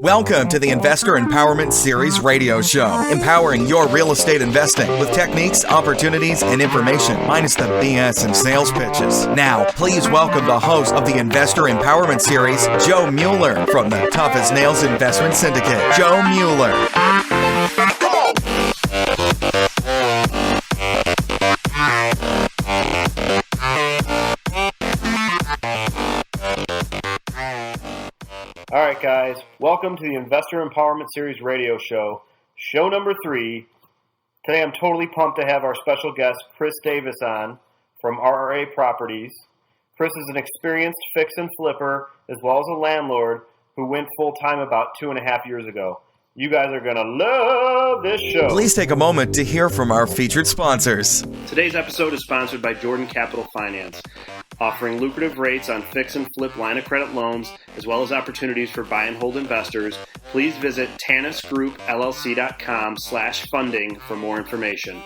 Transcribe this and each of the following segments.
Welcome to the Investor Empowerment Series radio show, empowering your real estate investing with techniques, opportunities, and information, minus the BS and sales pitches. Now, please welcome the host of the Investor Empowerment Series, Joe Mueller, from the Tough as Nails Investment Syndicate. Joe Mueller. All right, guys, welcome to the Investor Empowerment Series radio show, show number 3. Today I'm totally pumped to have our special guest, Chris Davis, on from RRA Properties. Chris is an experienced fix and flipper as well as a landlord who went full-time about 2.5 years ago. You guys are going to love this show. Please take a moment to hear from our featured sponsors. Today's episode is sponsored by Jordan Capital Finance, offering lucrative rates on fix and flip line of credit loans, as well as opportunities for buy and hold investors. Please visit tannisgroupllc.com/funding for more information.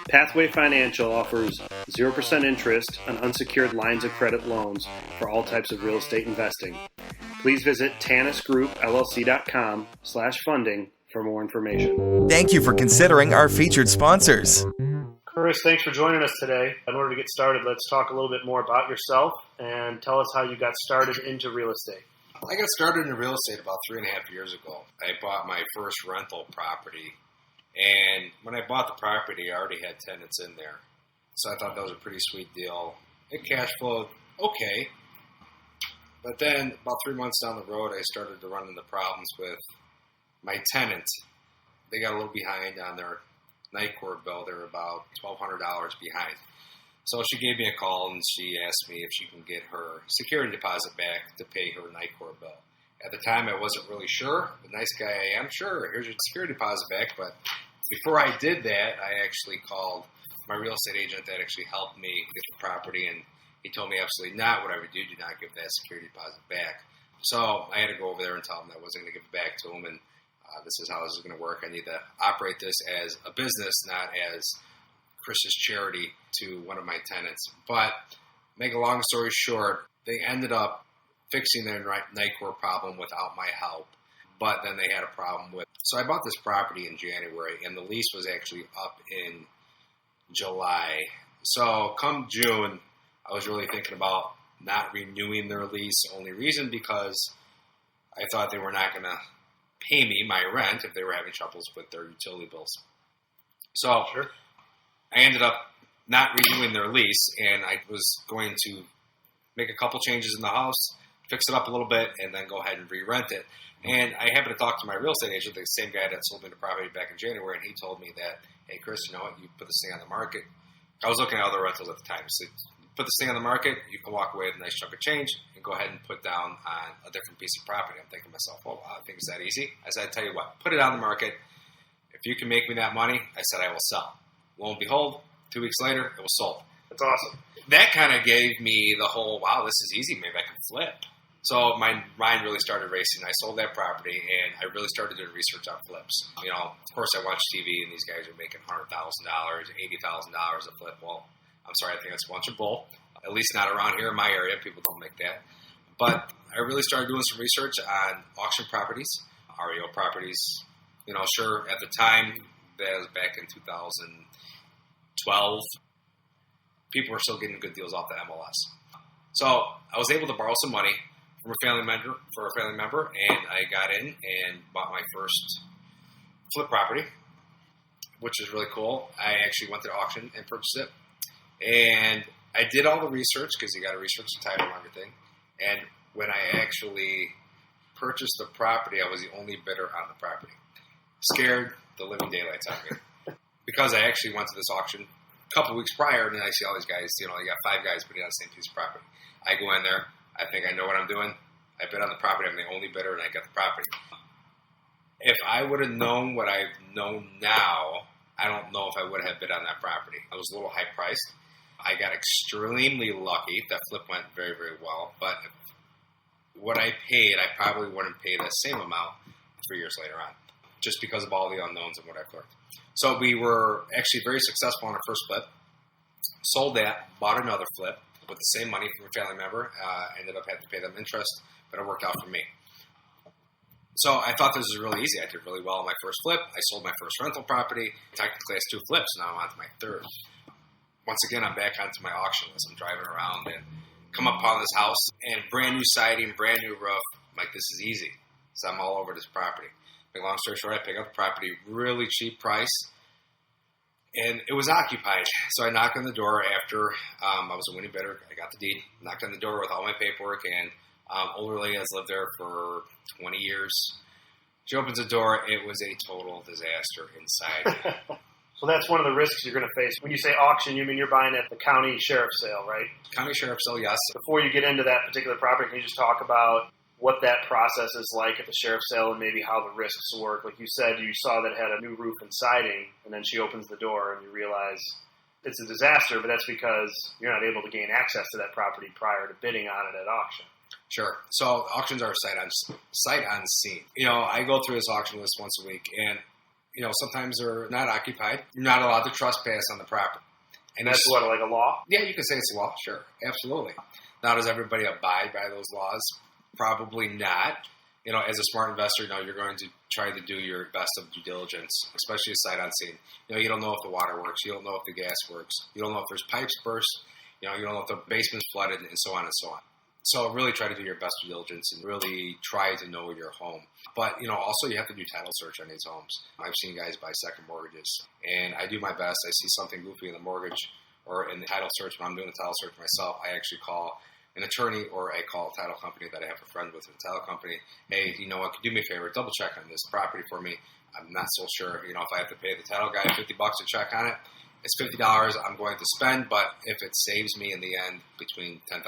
Pathway Financial offers 0% interest on unsecured lines of credit loans for all types of real estate investing. Please visit tannisgroupllc.com/funding for more information. Thank you for considering our featured sponsors. Chris, thanks for joining us today. In order to get started, let's talk a little bit more about yourself and tell us how you got started into real estate. I got started in real estate about 3.5 years ago. I bought my first rental property, and when I bought the property, I already had tenants in there. So I thought that was a pretty sweet deal. It cash flowed okay, but then about 3 months down the road, I started to run into problems with my tenant. They got a little behind on their night court bill. They were about $1,200 behind. So she gave me a call and she asked me if she can get her security deposit back to pay her night court bill. At the time, I wasn't really sure. The nice guy I am, sure, here's your security deposit back. But before I did that, I actually called my real estate agent that actually helped me get the property, and he told me absolutely not. What I would do not give that security deposit back. So I had to go over there and tell him that I wasn't going to give it back to him, and this is how this is going to work. I need to operate this as a business, not as Chris's charity to one of my tenants. But make a long story short, they ended up fixing their night court problem without my help. But then they had a problem with. So I bought this property in January, and the lease was actually up in July. So come June, I was really thinking about not renewing their lease. Only reason because I thought they were not going to pay me my rent if they were having troubles with their utility bills. So sure. I ended up not renewing their lease, and I was going to make a couple changes in the house, fix it up a little bit, and then go ahead and re-rent it. And I happened to talk to my real estate agent, the same guy that sold me the property back in January, and he told me that, hey, Chris, you know what, you put this thing on the market. I was looking at other rentals at the time. So put this thing on the market, you can walk away with a nice chunk of change and go ahead and put down on a different piece of property. I'm thinking to myself, well, I think it's that easy. I said, I tell you what, put it on the market. If you can make me that money, I said I will sell. Lo and behold, 2 weeks later, it was sold. That's awesome. That kind of gave me the whole, wow, this is easy. Maybe I can flip. So my mind really started racing. I sold that property, and I really started doing research on flips. You know, of course, I watch TV, and these guys are making $100,000, $80,000 a flip. Well, I'm sorry, I think that's a bunch of bull. At least not around here in my area. People don't make that. But I really started doing some research on auction properties, REO properties. You know, sure, at the time, that was back in 2012, people were still getting good deals off the MLS. So I was able to borrow some money from a family member, and I got in and bought my first flip property, which is really cool. I actually went to the auction and purchased it. And I did all the research, because you got to research the title and everything. And when I actually purchased the property, I was the only bidder on the property. Scared the living daylights out of me. Because I actually went to this auction a couple weeks prior, and then I see all these guys, you know, you got 5 guys bidding on the same piece of property. I go in there, I think I know what I'm doing. I bid on the property, I'm the only bidder, and I get the property. If I would have known what I've known now, I don't know if I would have bid on that property. I was a little high priced. I got extremely lucky. That flip went very, very well. But what I paid, I probably wouldn't pay the same amount 3 years later on, just because of all the unknowns and what I've learned. So we were actually very successful on our first flip. Sold that, bought another flip. with the same money from a family member. I ended up having to pay them interest, but it worked out for me. So I thought this was really easy. I did really well on my first flip. I sold my first rental property. Technically, it's 2 flips. Now I'm on to my third. Once again, I'm back onto my auction list. I'm driving around and come upon this house and brand new siding, brand new roof. I'm like, this is easy. So I'm all over this property. Make long story short, I pick up the property, really cheap price, and it was occupied. So I knock on the door after I was a winning bidder. I got the deed, knocked on the door with all my paperwork, and older lady has lived there for 20 years. She opens the door. It was a total disaster inside. So that's one of the risks you're going to face. When you say auction, you mean you're buying at the county sheriff's sale, right? County sheriff's sale, yes. Before you get into that particular property, can you just talk about what that process is like at the sheriff's sale and maybe how the risks work? Like you said, you saw that it had a new roof and siding, and then she opens the door and you realize it's a disaster, but that's because you're not able to gain access to that property prior to bidding on it at auction. Sure. So auctions are sight on scene. I go through this auction list once a week, and sometimes they're not occupied. You're not allowed to trespass on the property. And that's what, like a law? Yeah, you can say it's a law. Sure. Absolutely. Now, does everybody abide by those laws? Probably not. As a smart investor, you're going to try to do your best of due diligence, especially a sight on scene. You don't know if the water works. You don't know if the gas works. You don't know if there's pipes burst. You don't know if the basement's flooded, and so on and so on. So really try to do your best due diligence and really try to know your home. But, also you have to do title search on these homes. I've seen guys buy second mortgages, and I do my best. I see something goofy in the mortgage or in the title search. When I'm doing the title search myself, I actually call an attorney or I call a title company that I have a friend with in the title company. Hey, you know what? Could you do me a favor? Double check on this property for me. I'm not so sure. If I have to pay the title guy $50 to check on it, it's $50 I'm going to spend, but if it saves me in the end between $10,000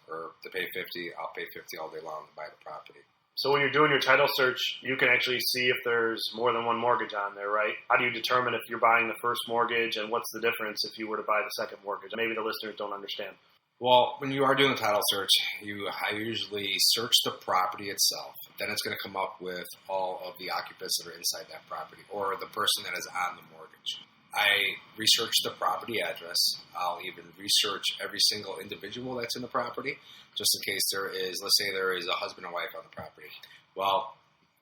or to pay $50, I'll pay $50 all day long to buy the property. So when you're doing your title search, you can actually see if there's more than one mortgage on there, right? How do you determine if you're buying the first mortgage, and what's the difference if you were to buy the second mortgage? Maybe the listeners don't understand. Well, when you are doing a title search, I usually search the property itself. Then it's going to come up with all of the occupants that are inside that property or the person that is on the mortgage. I research the property address. I'll even research every single individual that's in the property, just in case let's say there is a husband and wife on the property. Well,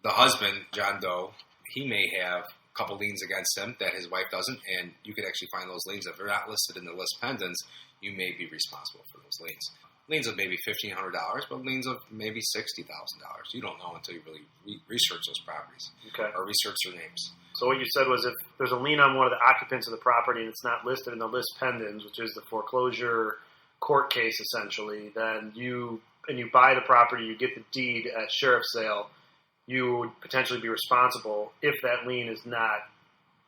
the husband, John Doe, he may have a couple liens against him that his wife doesn't, and you can actually find those liens. If they're not listed in the list pendants, you may be responsible for those liens. Liens of maybe $1,500, but liens of maybe $60,000. You don't know until you really research those properties or research their names. So what you said was if there's a lien on one of the occupants of the property and it's not listed in the list pendants, which is the foreclosure court case essentially, then you buy the property, you get the deed at sheriff's sale, you would potentially be responsible if that lien is not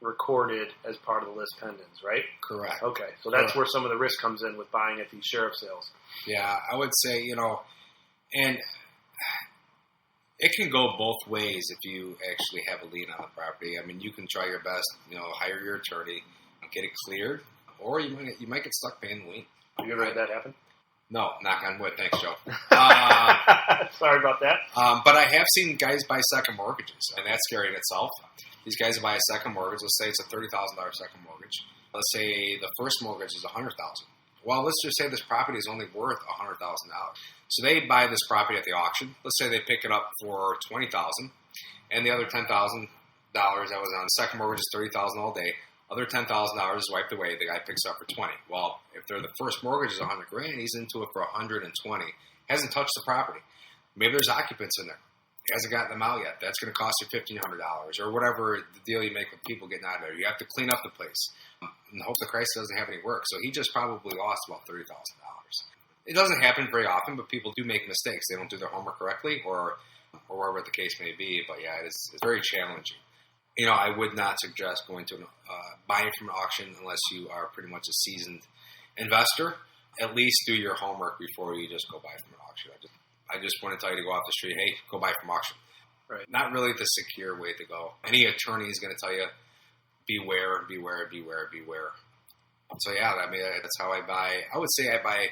recorded as part of the list pendants, right? Correct. Okay, so that's where some of the risk comes in with buying at these sheriff sales. Yeah, I would say, and it can go both ways if you actually have a lien on the property. I mean, you can try your best, hire your attorney and get it cleared, or you might get stuck paying the lien. Have you ever had that happen? No, knock on wood. Thanks, Joe. Sorry about that. But I have seen guys buy second mortgages, and that's scary in itself. These guys buy a second mortgage. Let's say it's a $30,000 second mortgage. Let's say the first mortgage is $100,000. Well, let's just say this property is only worth $100,000. So they buy this property at the auction. Let's say they pick it up for $20,000, and the other $10,000 that was on the second mortgage is $30,000 all day. Other $10,000 is wiped away. The guy picks it up for $20,000. Well, if the first mortgage is $100,000, he's into it for $120,000. Hasn't touched the property. Maybe there's occupants in there. He hasn't gotten them out yet. That's going to cost you $1,500 or whatever the deal you make with people getting out of there. You have to clean up the place and hope the Christ doesn't have any work. So he just probably lost about $30,000. It doesn't happen very often, but people do make mistakes. They don't do their homework correctly or wherever the case may be. But yeah, it's very challenging. I would not suggest going to buying from an auction unless you are pretty much a seasoned investor. At least do your homework before you just go buy from an auction. I just want to tell you to go off the street, hey, go buy from auction. Right. Not really the secure way to go. Any attorney is going to tell you, beware, beware, beware, beware. So yeah, that's how I buy. I would say I buy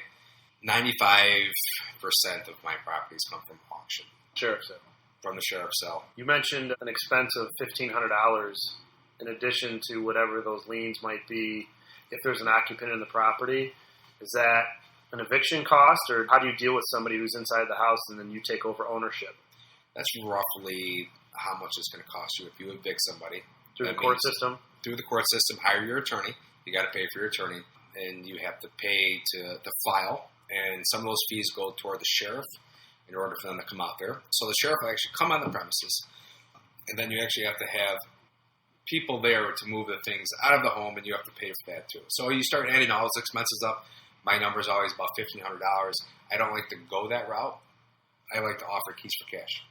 95% of my properties come from auction. Sheriff's sale. From the sheriff's sale. You mentioned an expense of $1,500 in addition to whatever those liens might be if there's an occupant in the property. Is that an eviction cost, or how do you deal with somebody who's inside the house and then you take over ownership? That's roughly how much it's going to cost you if you evict somebody. Through the court system? Through the court system, hire your attorney. You got to pay for your attorney, and you have to pay to file, and some of those fees go toward the sheriff in order for them to come out there. So the sheriff will actually come on the premises, and then you actually have to have people there to move the things out of the home, and you have to pay for that too. So you start adding all those expenses up. My number is always about $1,500. I don't like to go that route. I like to offer keys for cash.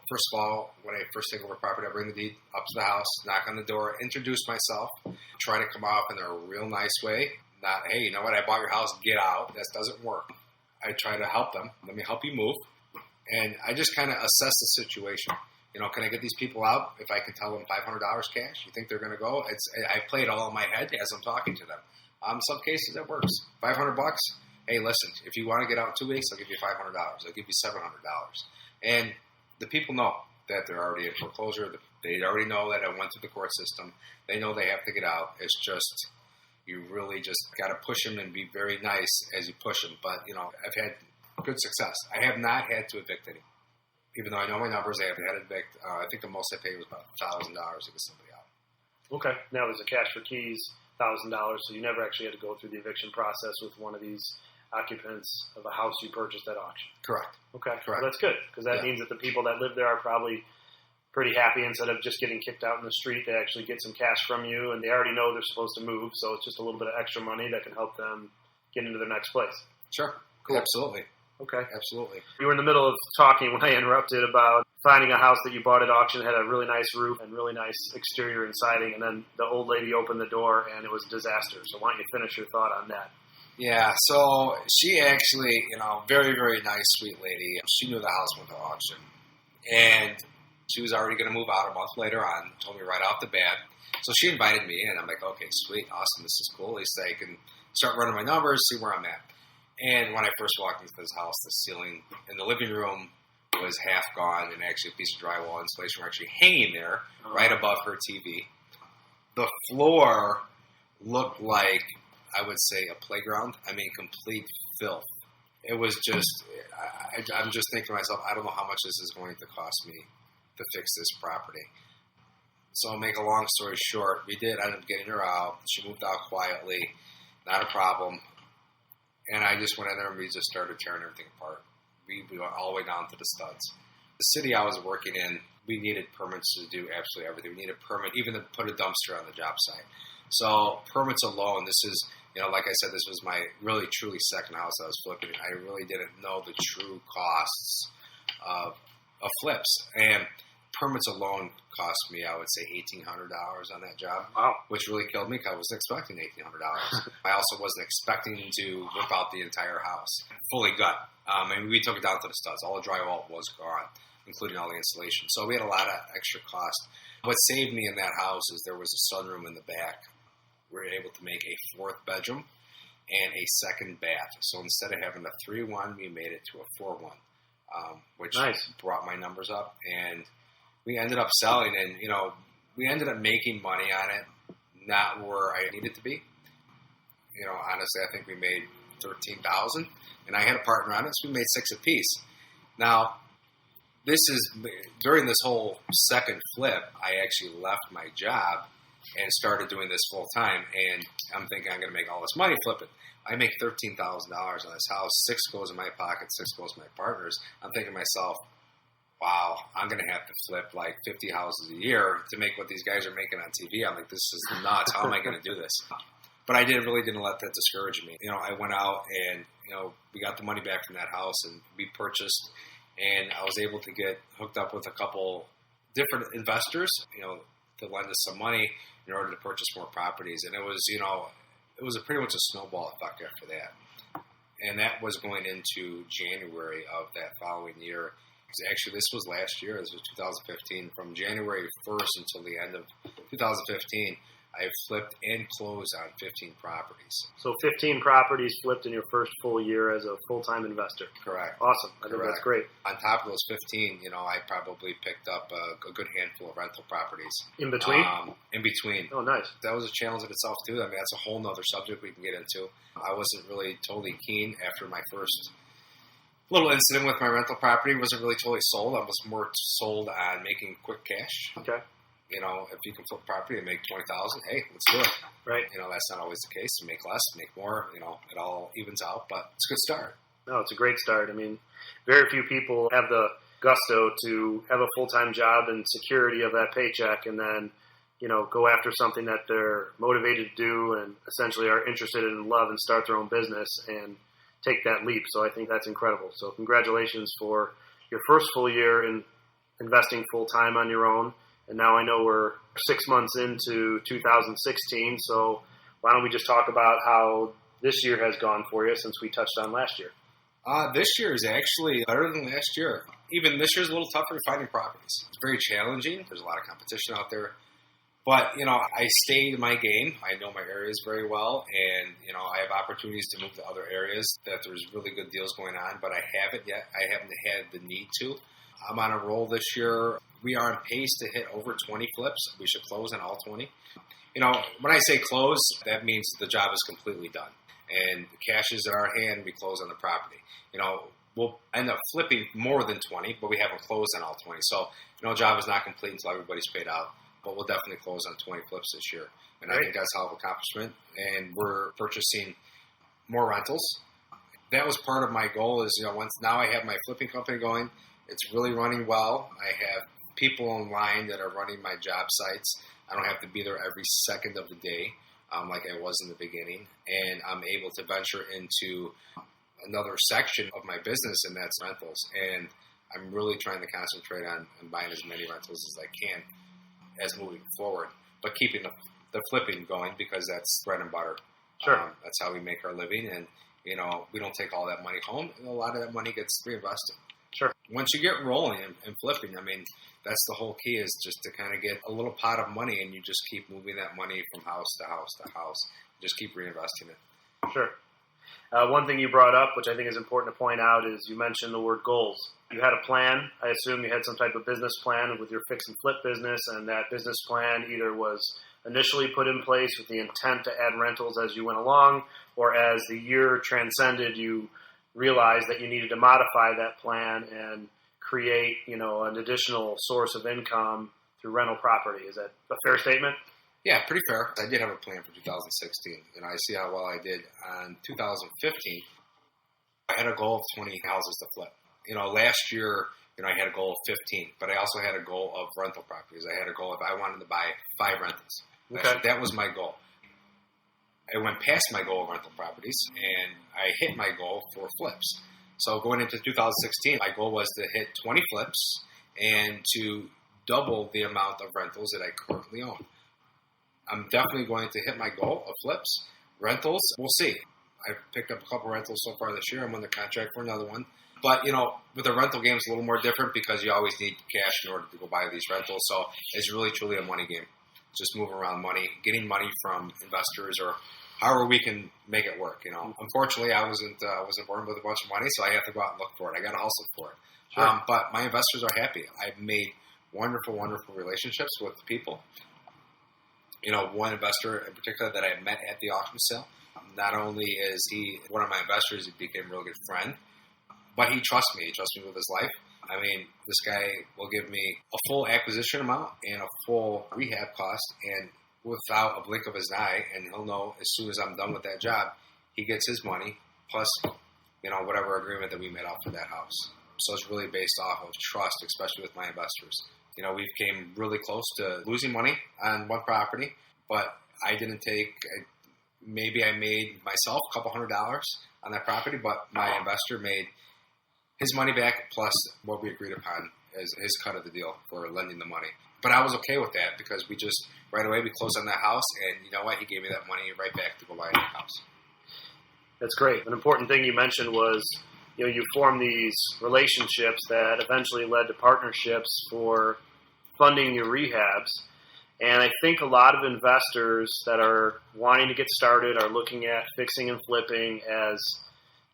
First of all, when I first take over property, I bring the deed up to the house, knock on the door, introduce myself, try to come off in a real nice way. Not, hey, you know what, I bought your house, get out. That doesn't work. I try to help them. Let me help you move. And I just kind of assess the situation. Can I get these people out if I can tell them $500 cash? You think they're going to go? I play it all in my head as I'm talking to them. Some cases it works. $500. Hey, listen, if you want to get out in 2 weeks, I'll give you $500. I'll give you $700. And the people know that they're already in foreclosure. They already know that I went through the court system. They know they have to get out. It's just, you really just got to push them and be very nice as you push them. But, I've had good success. I have not had to evict any. Even though I know my numbers, I haven't had to evict. I think the most I paid was about $1,000 to get somebody out. Okay. Now there's a cash for keys, $1,000. So you never actually had to go through the eviction process with one of these occupants of a house you purchased at auction. Correct. Okay. Correct. Well, that's good, because that means that the people that live there are probably pretty happy. Instead of just getting kicked out in the street, they actually get some cash from you, and they already know they're supposed to move, so it's just a little bit of extra money that can help them get into their next place. Sure. Cool. Absolutely. Okay. Absolutely. You were in the middle of talking when I interrupted about finding a house that you bought at auction, had a really nice roof and really nice exterior and siding, and then the old lady opened the door and it was a disaster. So why don't you finish your thought on that? Yeah, so she actually, very, very nice, sweet lady. She knew the house went to auction. And she was already going to move out a month later on, told me right off the bat. So she invited me in. I'm like, okay, sweet, awesome, this is cool. At least I can start running my numbers, see where I'm at. And when I first walked into this house, the ceiling in the living room was half gone, and actually a piece of drywall insulation were actually hanging there right above her TV. The floor looked like, I would say, a playground. I mean, complete filth. It was just, I'm just thinking to myself, I don't know how much this is going to cost me to fix this property. So I'll make a long story short, we did end up getting her out. She moved out quietly, not a problem. And I just went in there and we just started tearing everything apart. We went all the way down to the studs. The city I was working in, we needed permits to do absolutely everything. We needed a permit even to put a dumpster on the job site. So permits alone, this is, like I said, this was my really, truly second house I was flipping. I really didn't know the true costs of flips. And permits alone cost me, I would say, $1,800 on that job. Wow. Which really killed me because I wasn't expecting $1,800. I also wasn't expecting to rip out the entire house, fully gut. And we took it down to the studs. All the drywall was gone, including all the insulation. So we had a lot of extra cost. What saved me in that house is there was a sunroom in the back. We were able to make a fourth bedroom and a second bath. So instead of having a 3-1, we made it to a 4-1, which brought my numbers up. And we ended up selling, and, we ended up making money on it, not where I needed to be. Honestly, I think we made $13,000, and I had a partner on it, so we made $6 apiece. Now, during this whole second flip, I actually left my job and started doing this full time, and I'm thinking I'm going to make all this money flipping. I make $13,000 on this house. 6 goes in my pocket, 6 goes to my partner's. I'm thinking to myself, wow, I'm going to have to flip like 50 houses a year to make what these guys are making on TV. I'm like, this is nuts. How am I going to do this? But I really didn't let that discourage me. I went out and, we got the money back from that house and we purchased, and I was able to get hooked up with a couple different investors, to lend us some money in order to purchase more properties. And it was, it was pretty much a snowball effect after that. And that was going into January of that following year. Actually, this was last year. This was 2015. From January 1st until the end of 2015, I've flipped and closed on 15 properties. So 15 properties flipped in your first full year as a full-time investor. Correct. Awesome. I think that's great. On top of those 15, I probably picked up a good handful of rental properties. In between? In between. Oh, nice. That was a challenge in itself, too. I mean, that's a whole nother subject we can get into. I wasn't really totally keen after my first little incident with my rental property. Wasn't really totally sold. I was more sold on making quick cash. Okay. If you can flip property and make $20,000, hey, let's do it. Right. That's not always the case. Make less, make more. It all evens out, but it's a good start. No, it's a great start. I mean, very few people have the gusto to have a full-time job and security of that paycheck, and then go after something that they're motivated to do and essentially are interested in and love and start their own business and take that leap. So I think that's incredible. So congratulations for your first full year in investing full-time on your own. And now I know we're 6 months into 2016, so why don't we just talk about how this year has gone for you since we touched on last year? This year is actually better than last year. Even this year is a little tougher finding properties. It's very challenging. There's a lot of competition out there. But, I stay in my game. I know my areas very well, and, I have opportunities to move to other areas that there's really good deals going on, but I haven't yet. I haven't had the need to. I'm on a roll this year. We are on pace to hit over 20 flips. We should close on all 20. When I say close, that means the job is completely done. And the cash is in our hand, we close on the property. We'll end up flipping more than 20, but we haven't closed on all 20. So, job is not complete until everybody's paid out. But we'll definitely close on 20 flips this year. And I think that's a hell of an accomplishment. And we're purchasing more rentals. That was part of my goal is, once now I have my flipping company going, it's really running well. I have people online that are running my job sites. I don't have to be there every second of the day like I was in the beginning. And I'm able to venture into another section of my business, and that's rentals. And I'm really trying to concentrate on buying as many rentals as I can as moving forward, but keeping the flipping going because that's bread and butter. Sure. That's how we make our living. And, we don't take all that money home. And a lot of that money gets reinvested. Sure. Once you get rolling and flipping, I mean, that's the whole key is just to kind of get a little pot of money and you just keep moving that money from house to house to house. Just keep reinvesting it. Sure. One thing you brought up, which I think is important to point out, is you mentioned the word goals. You had a plan. I assume you had some type of business plan with your fix and flip business, and that business plan either was initially put in place with the intent to add rentals as you went along, or as the year transcended, you realized that you needed to modify that plan and create, an additional source of income through rental property. Is that a fair statement? Yeah, pretty fair. I did have a plan for 2016, and I see how well I did on 2015. I had a goal of 20 houses to flip. Last year, I had a goal of 15, but I also had a goal of rental properties. I had a goal of I wanted to buy 5 rentals. Okay. That was my goal. I went past my goal of rental properties, and I hit my goal for flips. So going into 2016, my goal was to hit 20 flips and to double the amount of rentals that I currently own. I'm definitely going to hit my goal of flips. Rentals, we'll see. I've picked up a couple rentals so far this year. I'm under contract for another one. But, with the rental game, it's a little more different because you always need cash in order to go buy these rentals. So it's really, truly a money game. Just moving around money, getting money from investors or however we can make it work, Unfortunately, I wasn't born with a bunch of money, so I have to go out and look for it. I got to hustle for it. Sure. But my investors are happy. I've made wonderful, wonderful relationships with people. One investor in particular that I met at the auction sale, not only is he one of my investors, he became a real good friend, but he trusts me. He trusts me with his life. I mean, this guy will give me a full acquisition amount and a full rehab cost, and without a blink of his eye, and he'll know as soon as I'm done with that job, he gets his money plus, whatever agreement that we made out for that house. So it's really based off of trust, especially with my investors. We came really close to losing money on one property, but I didn't take, maybe I made myself a couple $100 on that property, but my investor made his money back plus what we agreed upon as his cut of the deal for lending the money. But I was okay with that because we just, right away, we closed on that house, and you know what? He gave me that money right back to go buy a new house. That's great. An important thing you mentioned was, you formed these relationships that eventually led to partnerships for funding your rehabs. And I think a lot of investors that are wanting to get started are looking at fixing and flipping as,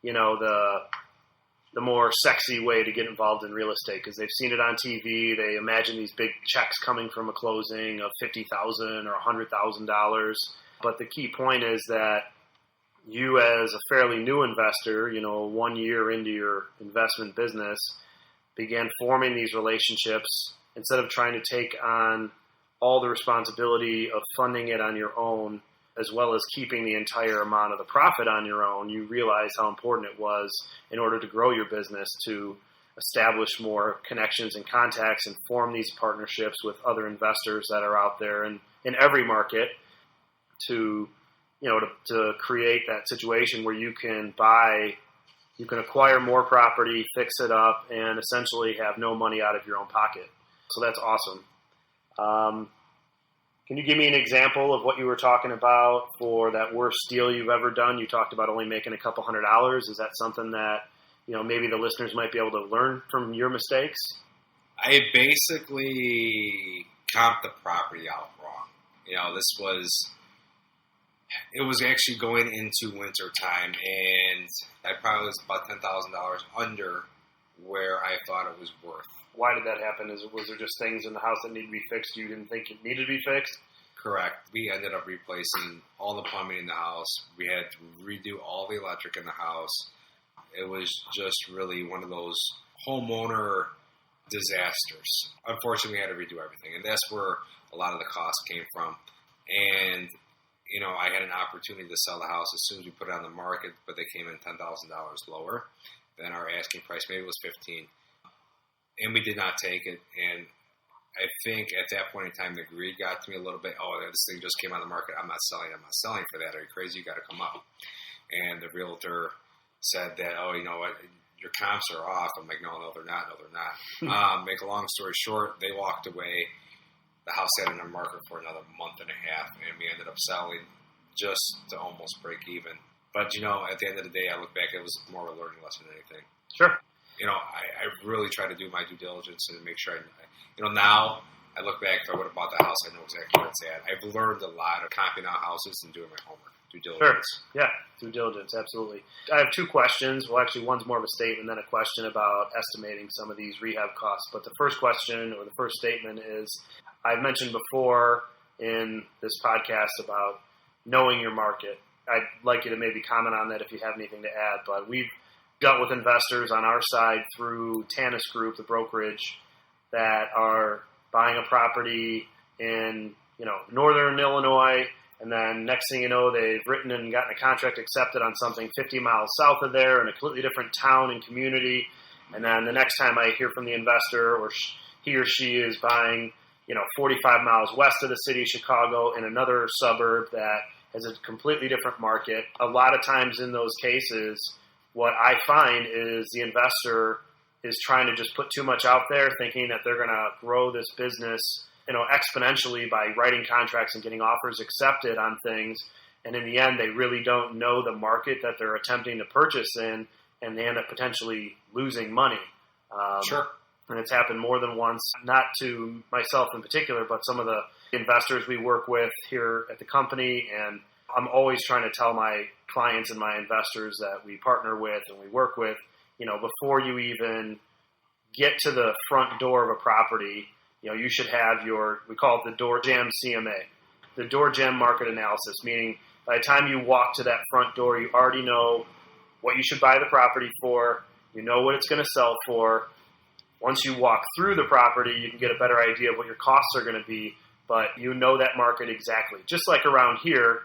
the more sexy way to get involved in real estate, because they've seen it on TV. They imagine these big checks coming from a closing of $50,000 or $100,000. But the key point is that you, as a fairly new investor, 1 year into your investment business, began forming these relationships. Instead of trying to take on all the responsibility of funding it on your own, as well as keeping the entire amount of the profit on your own, you realize how important it was in order to grow your business to establish more connections and contacts and form these partnerships with other investors that are out there in every market to create that situation where you can acquire more property, fix it up, and essentially have no money out of your own pocket. So that's awesome. Can you give me an example of what you were talking about for that worst deal you've ever done? You talked about only making a couple $100. Is that something that, maybe the listeners might be able to learn from your mistakes? I basically comped the property out wrong. It was actually going into winter time, and I probably was about $10,000 under where I thought it was worth. Why did that happen? Was there just things in the house that needed to be fixed you didn't think it needed to be fixed? Correct. We ended up replacing all the plumbing in the house. We had to redo all the electric in the house. It was just really one of those homeowner disasters. Unfortunately, we had to redo everything, and that's where a lot of the cost came from. And, I had an opportunity to sell the house as soon as we put it on the market, but they came in $10,000 lower than our asking price. Maybe it was $15,000. And we did not take it, and I think at that point in time, the greed got to me a little bit. Oh, this thing just came on the market. I'm not selling for that. Are you crazy? You got to come up. And the realtor said that, oh, you know what, your comps are off. I'm like, no, they're not. Make a long story short, they walked away. The house had it on the market for another month and a half, and we ended up selling just to almost break even. But, at the end of the day, I look back, it was more of a learning lesson than anything. Sure. I really try to do my due diligence and make sure now I look back, if I would have bought the house, I know exactly where it's at. I've learned a lot of comping out houses and doing my homework, due diligence. Sure. Yeah, due diligence, absolutely. I have two questions. Well, actually, one's more of a statement than a question about estimating some of these rehab costs. But the first question or the first statement is, I've mentioned before in this podcast about knowing your market. I'd like you to maybe comment on that if you have anything to add, but we've dealt with investors on our side through Tanis Group, the brokerage, that are buying a property in, northern Illinois, and then next thing you know, they've written and gotten a contract accepted on something 50 miles south of there in a completely different town and community, and then the next time I hear from the investor, or he or she is buying, 45 miles west of the city of Chicago in another suburb that has a completely different market. A lot of times in those cases, what I find is the investor is trying to just put too much out there, thinking that they're going to grow this business, exponentially by writing contracts and getting offers accepted on things. And in the end, they really don't know the market that they're attempting to purchase in, and they end up potentially losing money. Sure. And it's happened more than once, not to myself in particular, but some of the investors we work with here at the company. And I'm always trying to tell my clients and my investors that we partner with and we work with, before you even get to the front door of a property, you should have we call it the door jam CMA, the door jam market analysis, meaning by the time you walk to that front door, you already know what you should buy the property for, you know what it's going to sell for. Once you walk through the property, you can get a better idea of what your costs are going to be, but that market exactly. Just like around here,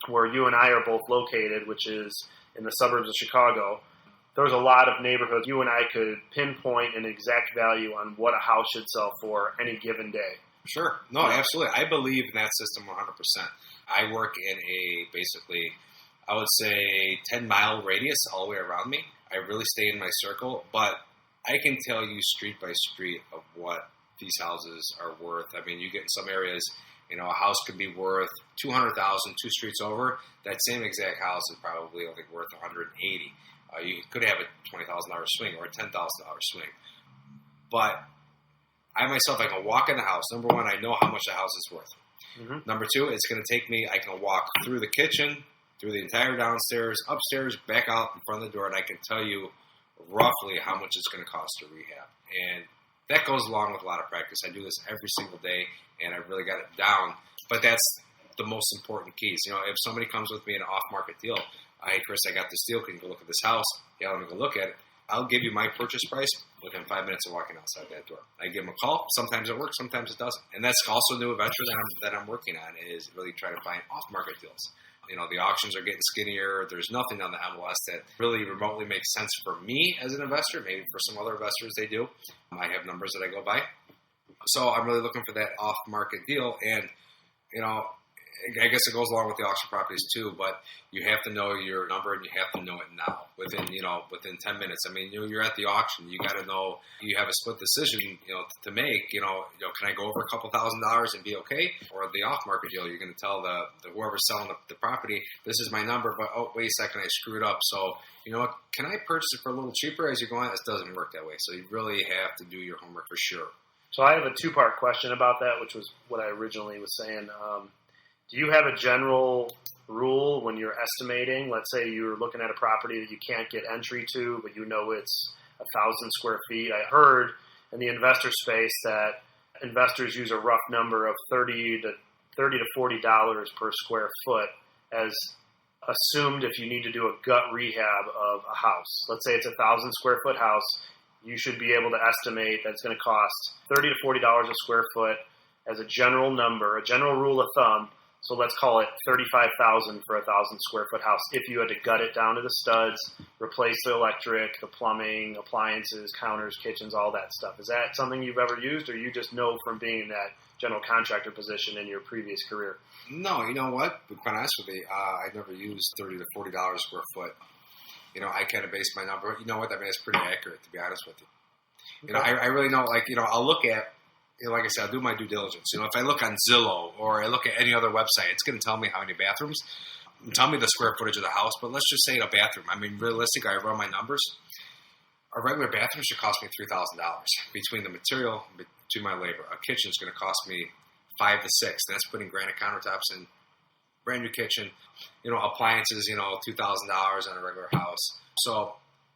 where you and I are both located, which is in the suburbs of Chicago, there's a lot of neighborhoods you and I could pinpoint an exact value on what a house should sell for any given day. Sure. No, absolutely. I believe in that system 100%. I work in I would say 10-mile radius all the way around me. I really stay in my circle, but I can tell you street by street of what these houses are worth. I mean, you get in some areas, a house could be worth $200,000 two streets over. That same exact house is probably only worth $180,000. You could have a $20,000 swing or a $10,000 swing. But I myself, I can walk in the house. Number one, I know how much the house is worth. Mm-hmm. Number two, it's going to take me, I can walk through the kitchen, through the entire downstairs, upstairs, back out in front of the door, and I can tell you roughly how much it's going to cost to rehab. And that goes along with a lot of practice. I do this every single day, and I really got it down. But that's the most important keys. If somebody comes with me in an off-market deal, hey, Chris, I got this deal. Can you go look at this house? Yeah, let me go look at it. I'll give you my purchase price within 5 minutes of walking outside that door. I give them a call. Sometimes it works, sometimes it doesn't. And that's also a new venture that I'm working on, is really trying to find off-market deals. The auctions are getting skinnier. There's nothing on the MLS that really remotely makes sense for me as an investor. Maybe for some other investors they do. I have numbers that I go by. So I'm really looking for that off-market deal. And, I guess it goes along with the auction properties too, but you have to know your number and you have to know it now within 10 minutes. I mean, you're at the auction. You got to know you have a split decision, to make, can I go over a couple $1,000s and be okay? Or the off-market deal, you're going to tell the whoever's selling the property, this is my number, but oh, wait a second, I screwed up. So, can I purchase it for a little cheaper as you're going? It doesn't work that way. So you really have to do your homework for sure. So I have a two-part question about that, which was what I originally was saying. Do you have a general rule when you're estimating? Let's say you're looking at a property that you can't get entry to, but it's 1,000 square feet. I heard in the investor space that investors use a rough number of $30 to $40 per square foot as assumed if you need to do a gut rehab of a house. Let's say it's a 1,000 square foot house. You should be able to estimate that it's going to cost $30 to $40 a square foot as a general number, a general rule of thumb. So let's call it $35,000 for a 1,000 square foot house. If you had to gut it down to the studs, replace the electric, the plumbing, appliances, counters, kitchens, all that stuff. Is that something you've ever used, or you just know from being in that general contractor position in your previous career? No, you know what? To be quite honest with you, I never used $30 to $40 a square foot. I kind of base my number. You know what? I mean, it's pretty accurate, to be honest with you. Okay. I really know, I'll look at, like I said, I'll do my due diligence. If I look on Zillow or I look at any other website, it's going to tell me how many bathrooms, tell me the square footage of the house. But let's just say a bathroom. I mean, realistically, I run my numbers. A regular bathroom should cost me $3,000 between the material to my labor. A kitchen is going to cost me $5,000 to $6,000. That's putting granite countertops in, brand new kitchen. Appliances, $2,000 on a regular house. So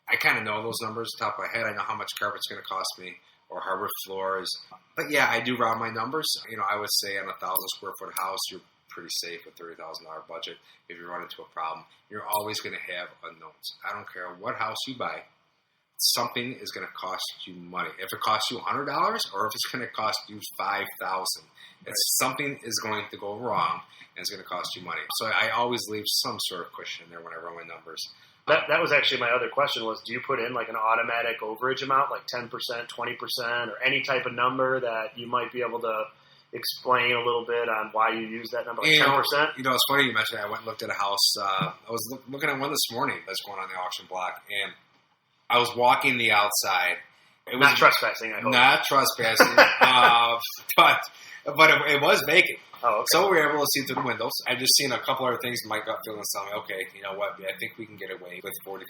I kind of know those numbers top of my head. I know how much carpet's going to cost me, or hardwood floors. But yeah, I do round my numbers. I would say on a 1,000 square foot house, you're pretty safe with $30,000 budget. If you run into a problem, you're always going to have unknowns. I don't care what house you buy, something is going to cost you money. If it costs you $100 or if it's going to cost you $5,000, something is going to go wrong and it's going to cost you money. So I always leave some sort of cushion in there when I run my numbers. That was actually my other question was, do you put in like an automatic overage amount, like 10%, 20%, or any type of number that you might be able to explain a little bit on why you use that number, like 10%? It's funny you mentioned that. I went and looked at a house. I was looking at one this morning that's going on the auction block, and I was walking the outside. It was not trespassing, I hope. Not trespassing, but it was vacant. Oh, okay. So we were able to see through the windows. I just seen a couple other things in my gut feeling telling me, okay, you know what, I think we can get away with $40,000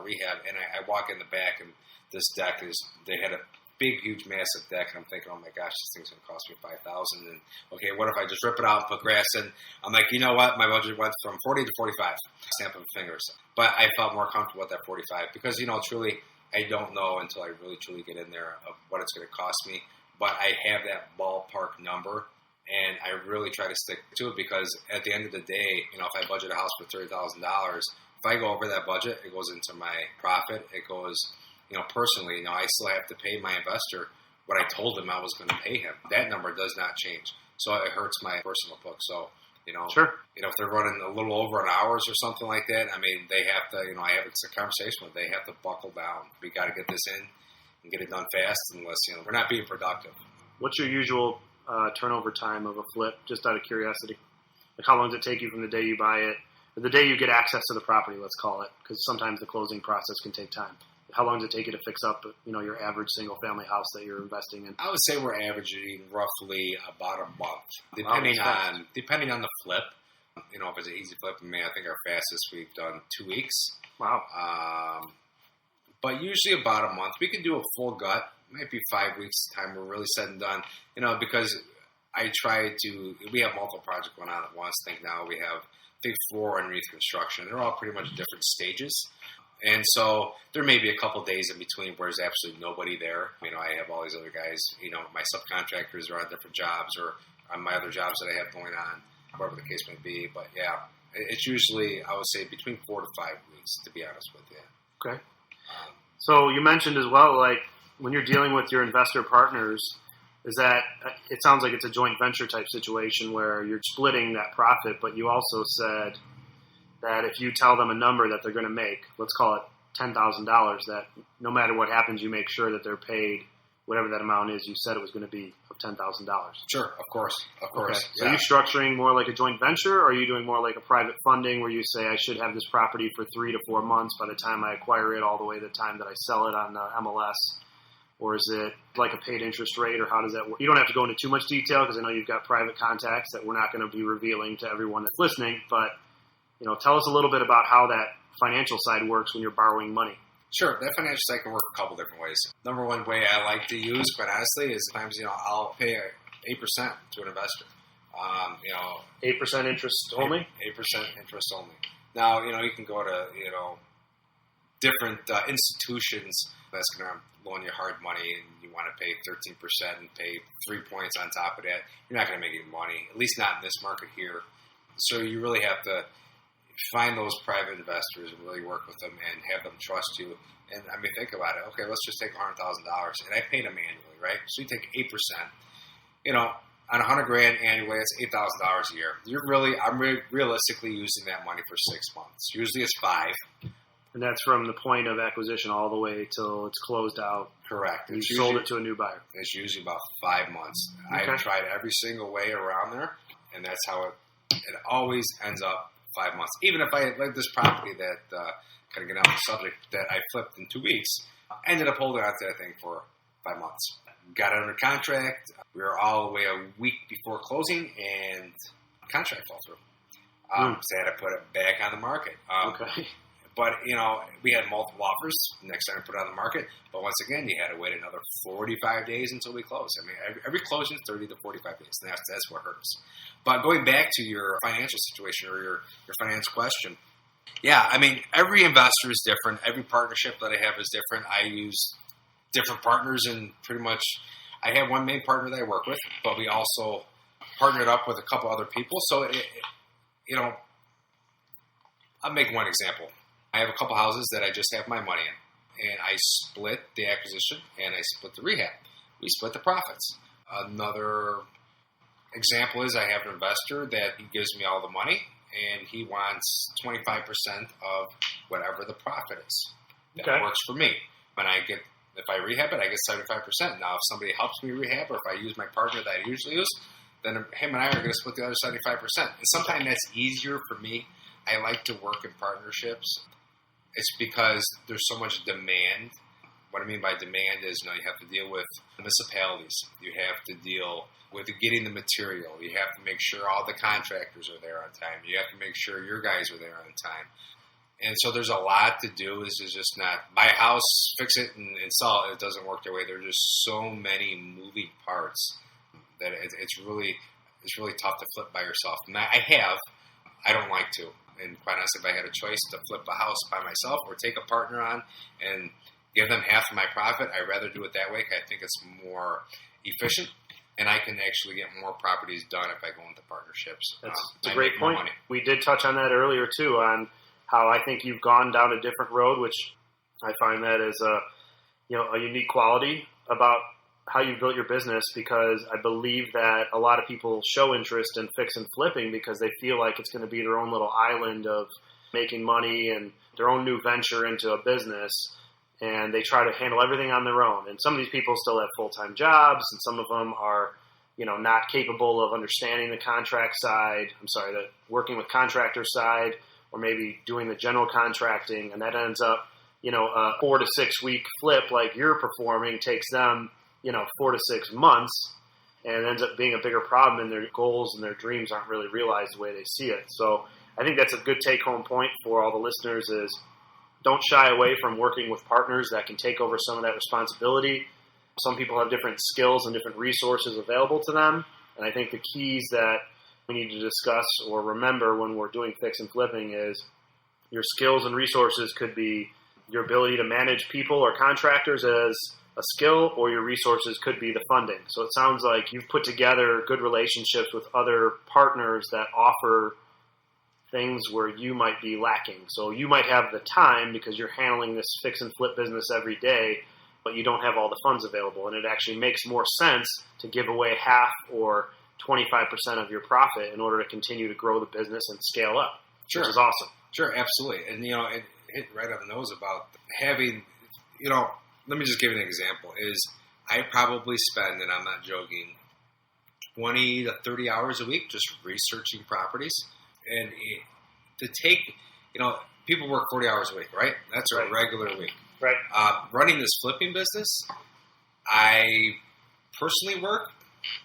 rehab. And I walk in the back, and this deck they had a big, huge, massive deck, and I'm thinking, oh my gosh, this thing's going to cost me $5,000. And okay, what if I just rip it out and put grass in? I'm like, you know what, my budget went from 40 to 45, snap of fingers. But I felt more comfortable with that 45 because, truly, I don't know until I really, truly get in there of what it's going to cost me. But I have that ballpark number, and I really try to stick to it because at the end of the day, if I budget a house for $30,000, if I go over that budget, it goes into my profit. It goes, personally, I still have to pay my investor what I told him I was going to pay him. That number does not change. So it hurts my personal book. So, sure. If they're running a little over an hours or something like that, I mean, they have to, I have a conversation with them. They have to buckle down. We got to get this in and get it done fast unless, we're not being productive. What's your usual turnover time of a flip, just out of curiosity? Like, how long does it take you from the day you buy it, or the day you get access to the property, let's call it, because sometimes the closing process can take time. How long does it take you to fix up, your average single-family house that you're investing in? I would say we're averaging roughly about a month, depending on the flip. If it's an easy flip, I think our fastest we've done 2 weeks. Wow. But usually about a month. We can do a full gut. Might be 5 weeks time we're really said and done. Because I try to, we have multiple projects going on at once. I think now we have, I think 4 underneath construction. They're all pretty much different stages. And so there may be a couple days in between where there's absolutely nobody there. I have all these other guys, my subcontractors are on different jobs or on my other jobs that I have going on, whatever the case may be. But yeah, it's usually, I would say, between 4 to 5 weeks, to be honest with you. Okay. So you mentioned as well, like when you're dealing with your investor partners, is that it sounds like it's a joint venture type situation where you're splitting that profit, but you also said that if you tell them a number that they're going to make, let's call it $10,000, that no matter what happens, you make sure that they're paid whatever that amount is you said it was going to be of $10,000. Sure, of course. Okay. So Yeah. are you structuring more like a joint venture, or are you doing more like a private funding where you say I should have this property for 3 to 4 months by the time I acquire it all the way to the time that I sell it on MLS? Or is it like a paid interest rate, or how does that work? You don't have to go into too much detail because I know you've got private contacts that we're not going to be revealing to everyone that's listening, but tell us a little bit about how that financial side works when you're borrowing money. Sure, that financial side can work a couple different ways. Number one way I like to use, quite honestly, is sometimes I'll pay 8% to an investor. 8% interest only? 8% interest only. Now, you can go to different institutions that's going to loan you hard money, and you want to pay 13% and pay 3 points on top of that. You're not going to make any money, at least not in this market here. So you really have to find those private investors and really work with them and have them trust you. And think about it. Okay, let's just take $100,000, and I paid them annually, right? So you take 8%. On $100,000 annually, it's $8,000 a year. I'm realistically using that money for 6 months. Usually it's 5. And that's from the point of acquisition all the way till it's closed out. Correct. You sold it to a new buyer. It's usually about 5 months. Okay. I've tried every single way around there, and that's how it always ends up 5 months. Even if I like this property that kind of get on the subject that I flipped in 2 weeks, I ended up holding on to that thing for 5 months. Got it under contract. We were all the way a week before closing, and the contract fell through. So I had to put it back on the market. Okay. But, we had multiple offers next time we put it on the market. But once again, you had to wait another 45 days until we closed. Every closing is 30 to 45 days. And that's what hurts. But going back to your financial situation or your finance question, yeah, every investor is different. Every partnership that I have is different. I use different partners, and pretty much I have one main partner that I work with, but we also partnered up with a couple other people. So, I'll make one example. I have a couple houses that I just have my money in, and I split the acquisition and I split the rehab. We split the profits. Another example is I have an investor that he gives me all the money, and he wants 25% of whatever the profit is. That works for me. If I rehab it, I get 75%. Now, if somebody helps me rehab, or if I use my partner that I usually use, then him and I are going to split the other 75%. And sometimes that's easier for me. I like to work in partnerships. It's because there's so much demand. What I mean by demand is, you have to deal with municipalities. You have to deal with getting the material. You have to make sure all the contractors are there on time. You have to make sure your guys are there on time. And so there's a lot to do. It's just not buy a house, fix it, and sell it. It doesn't work that way. There are just so many moving parts that it's really tough to flip by yourself. And I don't like to. And quite honestly, if I had a choice to flip a house by myself or take a partner on and give them half of my profit, I'd rather do it that way. I think it's more efficient, and I can actually get more properties done if I go into partners's. That's a great point. We did touch on that earlier, too, on how I think you've gone down a different road, which I find that is a unique quality about how you built your business, because I believe that a lot of people show interest in fix and flipping because they feel like it's going to be their own little island of making money and their own new venture into a business, and they try to handle everything on their own. And some of these people still have full-time jobs, and some of them are, not capable of understanding the contract side. the working with contractor side, or maybe doing the general contracting, and that ends up, a 4 to 6 week flip like you're performing takes them 4 to 6 months, and it ends up being a bigger problem, and their goals and their dreams aren't really realized the way they see it. So I think that's a good take-home point for all the listeners is don't shy away from working with partners that can take over some of that responsibility. Some people have different skills and different resources available to them, And I think the keys that we need to discuss or remember when we're doing fix and flipping is your skills and resources could be your ability to manage people or contractors as a skill, or your resources could be the funding. So it sounds like you've put together good relationships with other partners that offer things where you might be lacking. So you might have the time because you're handling this fix and flip business every day, but you don't have all the funds available. And it actually makes more sense to give away half or 25% of your profit in order to continue to grow the business and scale up, which is awesome. Sure, absolutely. And, it hit right on the nose about having, let me just give you an example, is I probably spend, and I'm not joking, 20 to 30 hours a week just researching properties. And to take, people work 40 hours a week, right? That's a regular week. Right. Running this flipping business, I personally work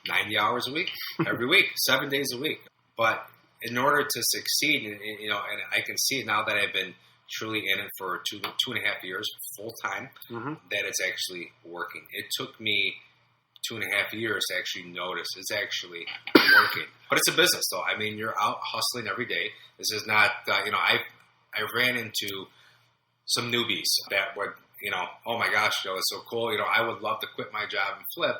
90 hours a week, every week, 7 days a week. But in order to succeed, and I can see it now that I've been truly in it for two and a half years full time, that it's actually working. It took me 2.5 years to actually notice it's actually working. But it's a business, though. I mean, you're out hustling every day. This is not, I ran into some newbies that would, oh my gosh, Joe, it's so cool. I would love to quit my job and flip.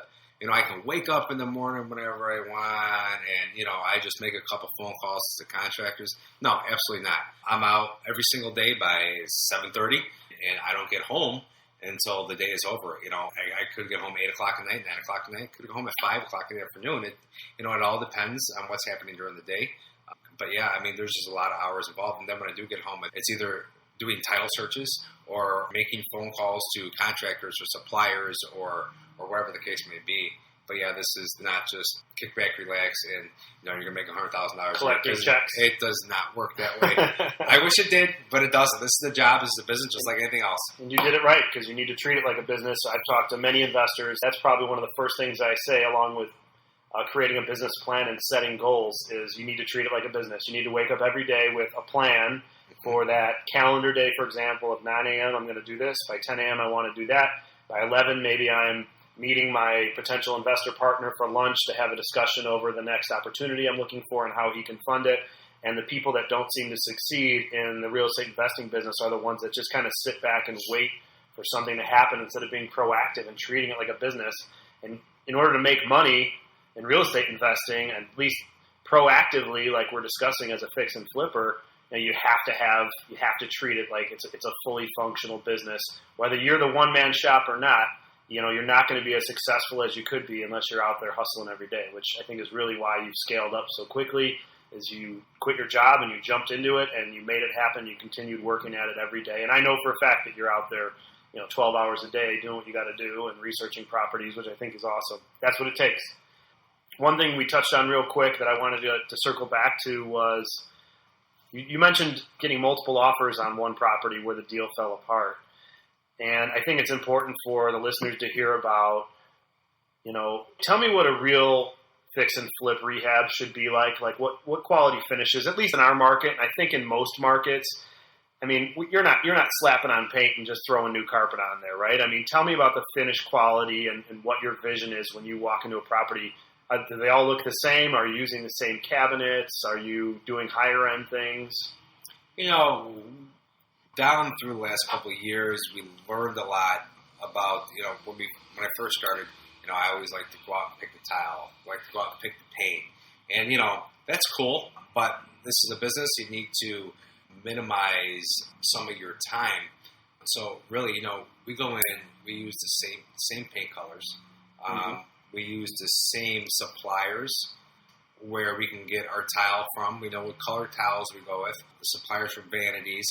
I can wake up in the morning whenever I want, and, I just make a couple phone calls to contractors. No, absolutely not. I'm out every single day by 7:30, and I don't get home until the day is over. I could get home 8 o'clock at night, 9 o'clock at night, could go home at 5 o'clock in the afternoon. It all depends on what's happening during the day. But yeah, I mean, there's just a lot of hours involved. And then when I do get home, it's either doing title searches or making phone calls to contractors or suppliers or whatever the case may be. But yeah, this is not just kick back, relax, and you're going to make $100,000. Collect your checks. It does not work that way. I wish it did, but it doesn't. This is the job. This is a business just like anything else. And you did it right because you need to treat it like a business. I've talked to many investors. That's probably one of the first things I say along with creating a business plan and setting goals is you need to treat it like a business. You need to wake up every day with a plan for that calendar day, for example. At 9 a.m., I'm going to do this. By 10 a.m., I want to do that. By 11, maybe I'm meeting my potential investor partner for lunch to have a discussion over the next opportunity I'm looking for and how he can fund it. And the people that don't seem to succeed in the real estate investing business are the ones that just kind of sit back and wait for something to happen instead of being proactive and treating it like a business. And in order to make money in real estate investing, at least proactively, like we're discussing as a fix and flipper, you have to treat it like it's a fully functional business. Whether you're the one-man shop or not, you're not going to be as successful as you could be unless you're out there hustling every day, which I think is really why you've scaled up so quickly, is you quit your job and you jumped into it and you made it happen. You continued working at it every day. And I know for a fact that you're out there, 12 hours a day doing what you got to do and researching properties, which I think is awesome. That's what it takes. One thing we touched on real quick that I wanted to circle back to was you mentioned getting multiple offers on one property where the deal fell apart. And I think it's important for the listeners to hear about, tell me what a real fix and flip rehab should be like what quality finishes, at least in our market. And I think in most markets, I mean, you're not slapping on paint and just throwing new carpet on there, right? I mean, tell me about the finish quality and what your vision is when you walk into a property. Do they all look the same? Are you using the same cabinets? Are you doing higher end things? Down through the last couple of years, we learned a lot about, when I first started, I always like to go out and pick the tile, like to go out and pick the paint. And, that's cool, but this is a business. You need to minimize some of your time. So really, we go in, we use the same paint colors. We use the same suppliers where we can get our tile from. We know what color tiles we go with, the suppliers for vanities.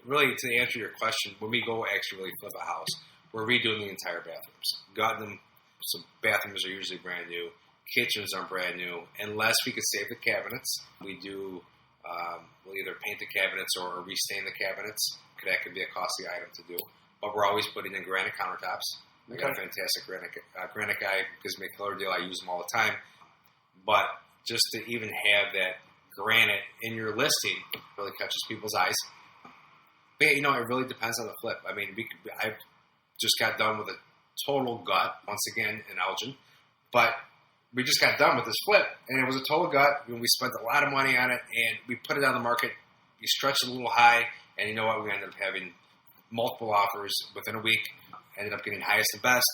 Really, to answer your question, when we go actually really flip a house, we're redoing the entire bathrooms. Got them, so bathrooms are usually brand new. Kitchens are brand new. Unless we could save the cabinets, we do, we'll either paint the cabinets or restain the cabinets. That could be a costly item to do. But we're always putting in granite countertops. I got a fantastic granite guy, gives me a color deal. I use them all the time. But just to even have that granite in your listing really catches people's eyes. But yeah, it really depends on the flip. I mean, I just got done with a total gut, once again, in Elgin. But we just got done with this flip, and it was a total gut. We spent a lot of money on it, and we put it on the market. We stretched it a little high, and you know what? We ended up having multiple offers within a week. Ended up getting highest and best.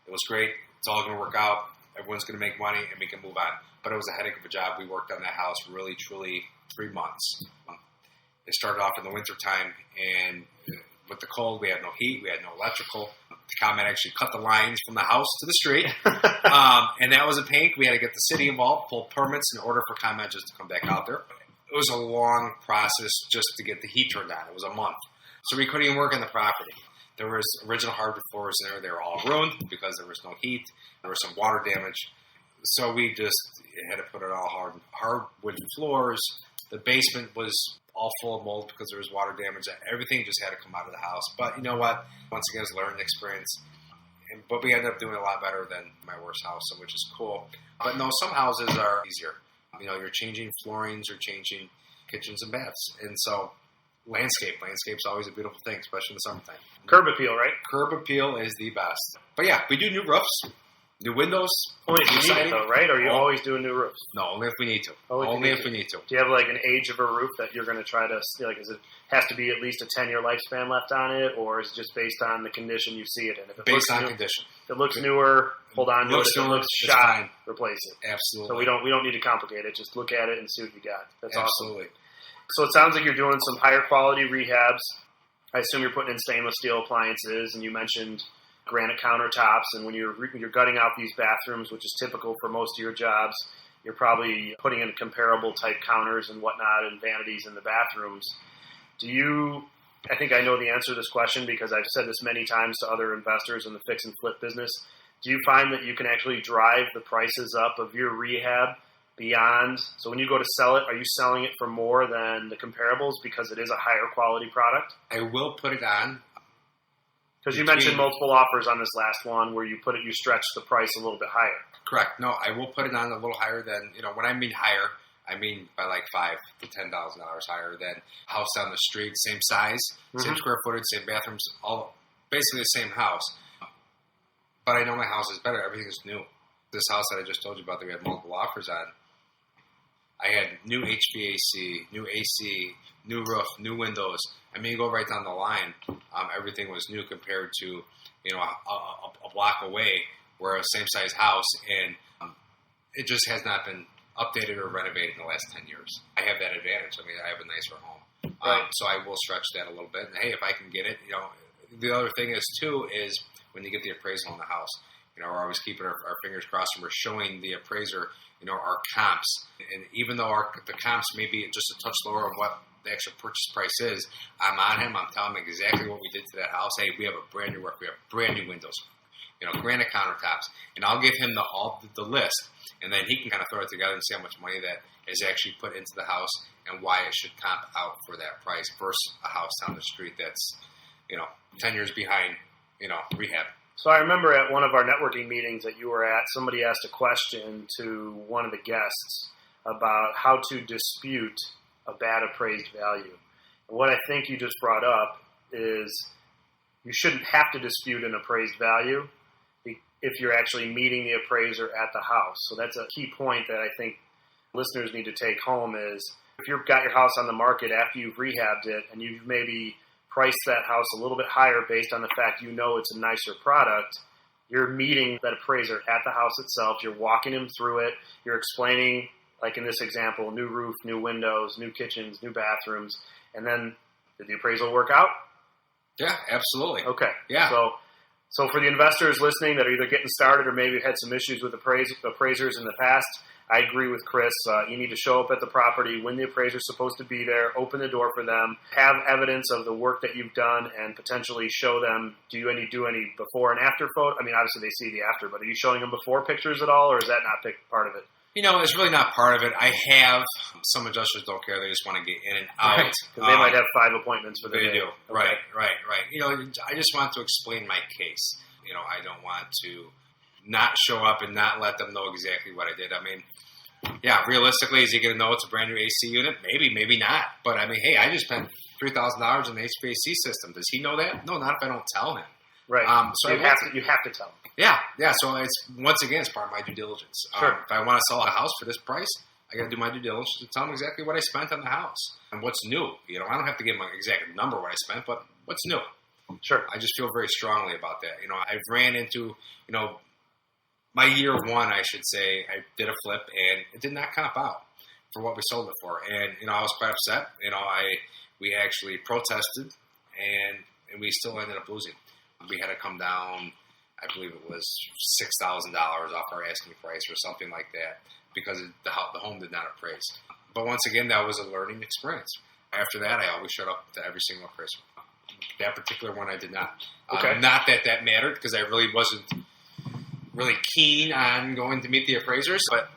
It was great. It's all going to work out. Everyone's going to make money, and we can move on. But it was a headache of a job. We worked on that house really, truly 3 months. It started off in the wintertime, and with the cold, we had no heat. We had no electrical. The ComEd actually cut the lines from the house to the street, and that was a pain. We had to get the city involved, pull permits in order for ComEd just to come back out there. It was a long process just to get the heat turned on. It was a month. So we couldn't even work on the property. There was original hardwood floors in there. They were all ruined because there was no heat. There was some water damage. So we just had to put it all hardwood floors. The basement was all full of mold because there was water damage. Everything just had to come out of the house. But you know what? Once again, it's a learning experience. But we ended up doing a lot better than my worst house, which is cool. But no, some houses are easier. You know, you're changing floorings, you're changing kitchens and baths. And so landscape's always a beautiful thing, especially in the summertime. Curb appeal, right? Curb appeal is the best. But yeah, we do new roofs, new windows. Only if you need it though, right? Or you always doing new roofs? No, only if we need to. Only if we need to. Do you have like an age of a roof that you're going to try to, like, is it has to be at least a 10-year lifespan left on it, or is it just based on the condition you see it in? If it based on condition. If it looks newer, hold on to it. If it looks shot, replace it. Absolutely. So we don't need to complicate it. Just look at it and see what you got. That's absolutely awesome. So it sounds like you're doing some higher quality rehabs. I assume you're putting in stainless steel appliances, and you mentioned granite countertops. And when you're gutting out these bathrooms, which is typical for most of your jobs, you're probably putting in comparable type counters and whatnot and vanities in the bathrooms. I think I know the answer to this question because I've said this many times to other investors in the fix and flip business. Do you find that you can actually drive the prices up of your rehab beyond? So when you go to sell it, are you selling it for more than the comparables because it is a higher quality product? I will put it on. Because you mentioned multiple offers on this last one where you stretch the price a little bit higher. Correct. No, I will put it on a little higher than, when I mean higher, I mean by like $5,000 to $10,000 higher than house down the street, same size, same square footage, same bathrooms, all basically the same house. But I know my house is better. Everything is new. This house that I just told you about that we had multiple offers on, I had new HVAC, new AC, new roof, new windows. I mean, you go right down the line. Everything was new compared to, a block away where a same size house, and it just has not been updated or renovated in the last 10 years. I have that advantage. I mean, I have a nicer home. Right. So I will stretch that a little bit. And hey, if I can get it, the other thing is too, is when you get the appraisal on the house, we're always keeping our fingers crossed, and we're showing the appraiser, our comps. And even though the comps may be just a touch lower of what the actual purchase price is, I'm on him. I'm telling him exactly what we did to that house. Hey, we have a brand new roof. We have brand new windows, granite countertops. And I'll give him the list, and then he can kind of throw it together and see how much money that is actually put into the house and why it should comp out for that price versus a house down the street that's, 10 years behind, rehab. So I remember at one of our networking meetings that you were at, somebody asked a question to one of the guests about how to dispute a bad appraised value. And what I think you just brought up is you shouldn't have to dispute an appraised value if you're actually meeting the appraiser at the house. So that's a key point that I think listeners need to take home is if you've got your house on the market after you've rehabbed it and you've maybe price that house a little bit higher based on the fact it's a nicer product, you're meeting that appraiser at the house itself. You're walking him through it. You're explaining, like in this example, new roof, new windows, new kitchens, new bathrooms. And then, did the appraisal work out? Yeah, absolutely. Okay. Yeah. So for the investors listening that are either getting started or maybe had some issues with appraisers in the past, I agree with Chris. You need to show up at the property when the appraiser's supposed to be there, open the door for them, have evidence of the work that you've done, and potentially show them, do you any before and after photo? I mean, obviously they see the after, but are you showing them before pictures at all, or is that not part of it? It's really not part of it. I have, some adjusters don't care. They just want to get in and out. Right. Because they might have 5 appointments for the day. They do. Okay. Right. I just want to explain my case. I don't want to not show up and not let them know exactly what I did. I mean, yeah, realistically, is he going to know it's a brand new AC unit? Maybe, maybe not. But I mean, hey, I just spent $3,000 on the HVAC system. Does he know that? No, not if I don't tell him. Right. So you have to tell them. Yeah. So it's part of my due diligence. Sure. If I want to sell a house for this price, I got to do my due diligence to tell them exactly what I spent on the house and what's new. I don't have to give them an exact number what I spent, but what's new. Sure. I just feel very strongly about that. I've ran into, my year one, I should say, I did a flip and it did not comp out for what we sold it for. And, I was quite upset. We actually protested and we still ended up losing. We had to come down, I believe it was $6,000 off our asking price or something like that because the home did not appraise. But once again, that was a learning experience. After that, I always showed up to every single appraisal. That particular one I did not. Okay. Not that mattered because I really wasn't really keen on going to meet the appraisers, but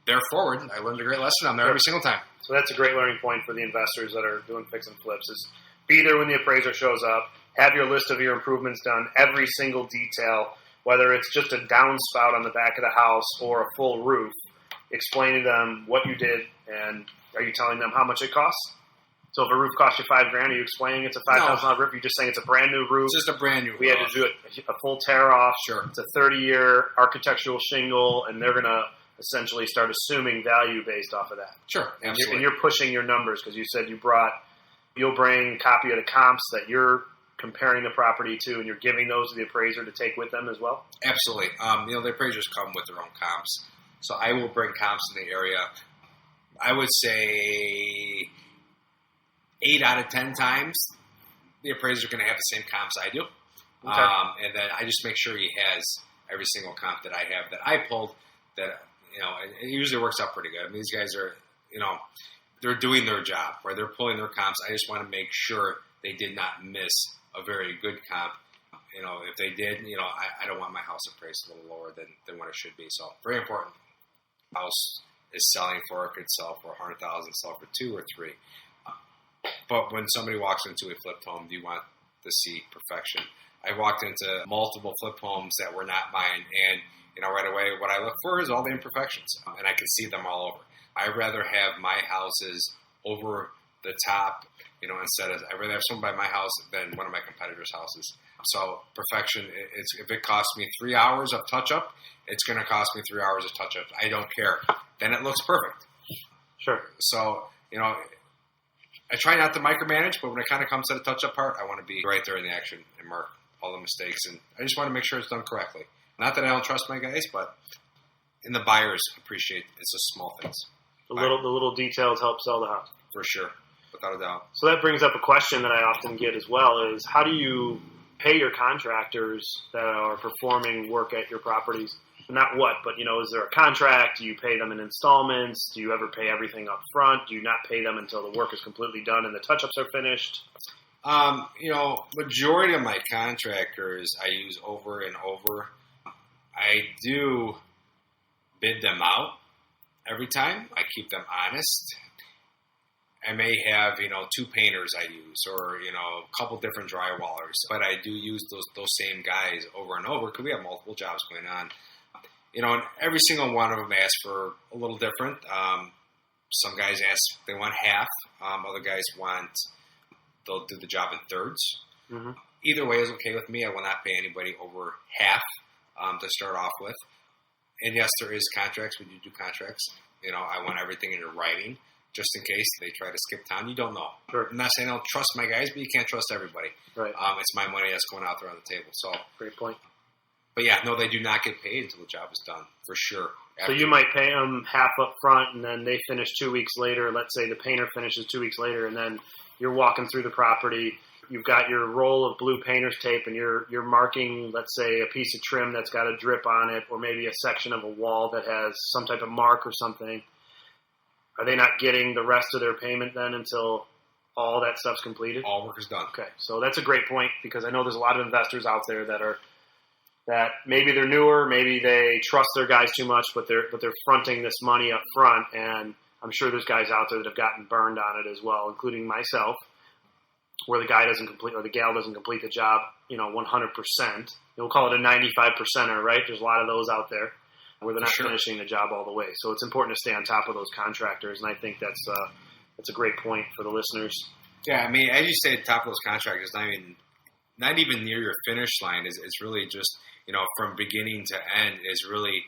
therefore, I learned a great lesson. I'm there every single time. So that's a great learning point for the investors that are doing fix and flips is be there when the appraiser shows up, have your list of your improvements done, every single detail, whether it's just a downspout on the back of the house or a full roof, explain to them what you did and are you telling them how much it costs? So if a roof costs you $5,000, are you explaining it's a $5,000 roof? You're just saying it's a brand new roof. It's just a brand new roof. We had to do a full tear off. Sure. It's a 30-year architectural shingle, and they're going to essentially start assuming value based off of that. Sure, absolutely. And you're pushing your numbers because you said you'll bring a copy of the comps that you're comparing the property to, and you're giving those to the appraiser to take with them as well? Absolutely. The appraisers come with their own comps. So I will bring comps in the area. I would say 8 out of 10 times, the appraiser is going to have the same comps I do. Okay. And then I just make sure he has every single comp that I have that I pulled that, it usually works out pretty good. I mean, these guys are, they're doing their job, right? They're pulling their comps. I just want to make sure they did not miss a very good comp. If they did, I don't want my house appraised a little lower than what it should be. So very important. House is selling for, it could sell for $100,000, sell for 2 or 3. But when somebody walks into a flipped home, do you want to see perfection? I walked into multiple flipped homes that were not mine, and right away what I look for is all the imperfections, and I can see them all over. I'd rather have my houses over the top, instead of I'd rather have someone by my house than one of my competitors' houses. So perfection, if it costs me 3 hours of touch-up, it's going to cost me 3 hours of touch-up. I don't care. Then it looks perfect. Sure. So, I try not to micromanage, but when it kind of comes to the touch-up part, I want to be right there in the action and mark all the mistakes. And I just want to make sure it's done correctly. Not that I don't trust my guys, but the buyers appreciate it's the small things. The little details help sell the house. For sure, without a doubt. So that brings up a question that I often get as well is how do you pay your contractors that are performing work at your properties? Not what, but, is there a contract? Do you pay them in installments? Do you ever pay everything up front? Do you not pay them until the work is completely done and the touch-ups are finished? Majority of my contractors I use over and over. I do bid them out every time. I keep them honest. I may have, 2 painters I use or, a couple different drywallers. But I do use those same guys over and over because we have multiple jobs going on. And every single one of them asks for a little different. Some guys they want half. Other guys they'll do the job in thirds. Mm-hmm. Either way is okay with me. I will not pay anybody over half to start off with. And yes, there is contracts. When you do contracts, I want everything in writing just in case they try to skip town. You don't know. Sure. I'm not saying I don't trust my guys, but you can't trust everybody. Right. It's my money that's going out there on the table. So great point. But yeah, no, they do not get paid until the job is done, for sure. So you might pay them half up front, and then they finish 2 weeks later. Let's say the painter finishes 2 weeks later, and then you're walking through the property. You've got your roll of blue painter's tape, and you're marking, let's say, a piece of trim that's got a drip on it, or maybe a section of a wall that has some type of mark or something. Are they not getting the rest of their payment then until all that stuff's completed? All work is done. Okay, so that's a great point because I know there's a lot of investors out there that maybe they're newer, maybe they trust their guys too much, but they're fronting this money up front, and I'm sure there's guys out there that have gotten burned on it as well, including myself, where the guy doesn't complete or the gal doesn't complete the job, 100%. We'll call it a 95%er, right? There's a lot of those out there where they're not finishing the job all the way. So it's important to stay on top of those contractors, and I think that's a great point for the listeners. Yeah, I mean, as you say, top of those contractors, not even near your finish line. Is really just, from beginning to end is really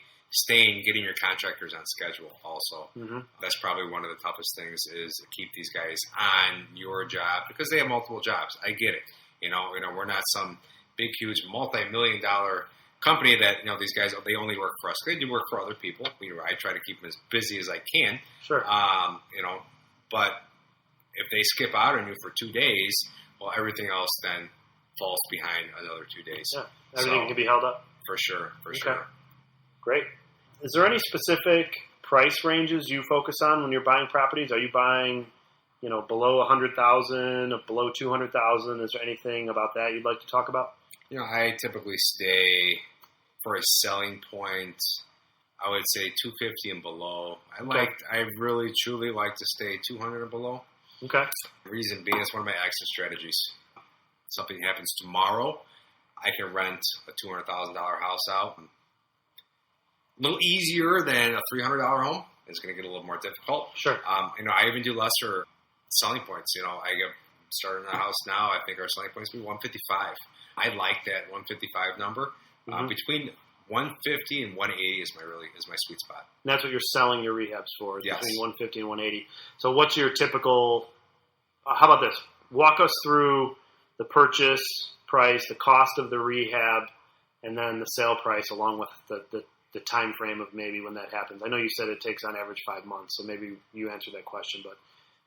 getting your contractors on schedule also. Mm-hmm. That's probably one of the toughest things is to keep these guys on your job because they have multiple jobs. I get it. We're not some big, huge, multi-million-dollar company that, these guys, they only work for us. They do work for other people. I try to keep them as busy as I can. Sure. But if they skip out on you for 2 days, well, everything else then falls behind another 2 days. Yeah, everything can be held up. For sure. Great. Is there any specific price ranges you focus on when you're buying properties? Are you buying, below $100,000, below $200,000? Is there anything about that you'd like to talk about? I typically stay for a selling point. I would say 250 and below. I really truly like to stay 200 and below. Okay. The reason being, it's one of my exit strategies. Something happens tomorrow, I can rent a $200,000 house out. A little easier than a $300 home. It's going to get a little more difficult. Sure. I even do lesser selling points. I get started in a house now. I think our selling points will be 155. I like that 155 number. Mm-hmm. Between 150 and 180 is my sweet spot. And that's what you're selling your rehabs for, is yes. Between 150 and 180. So what's your typical, how about this? Walk us through the purchase price, the cost of the rehab, and then the sale price along with the time frame of maybe when that happens. I know you said it takes on average 5 months, so maybe you answered that question, but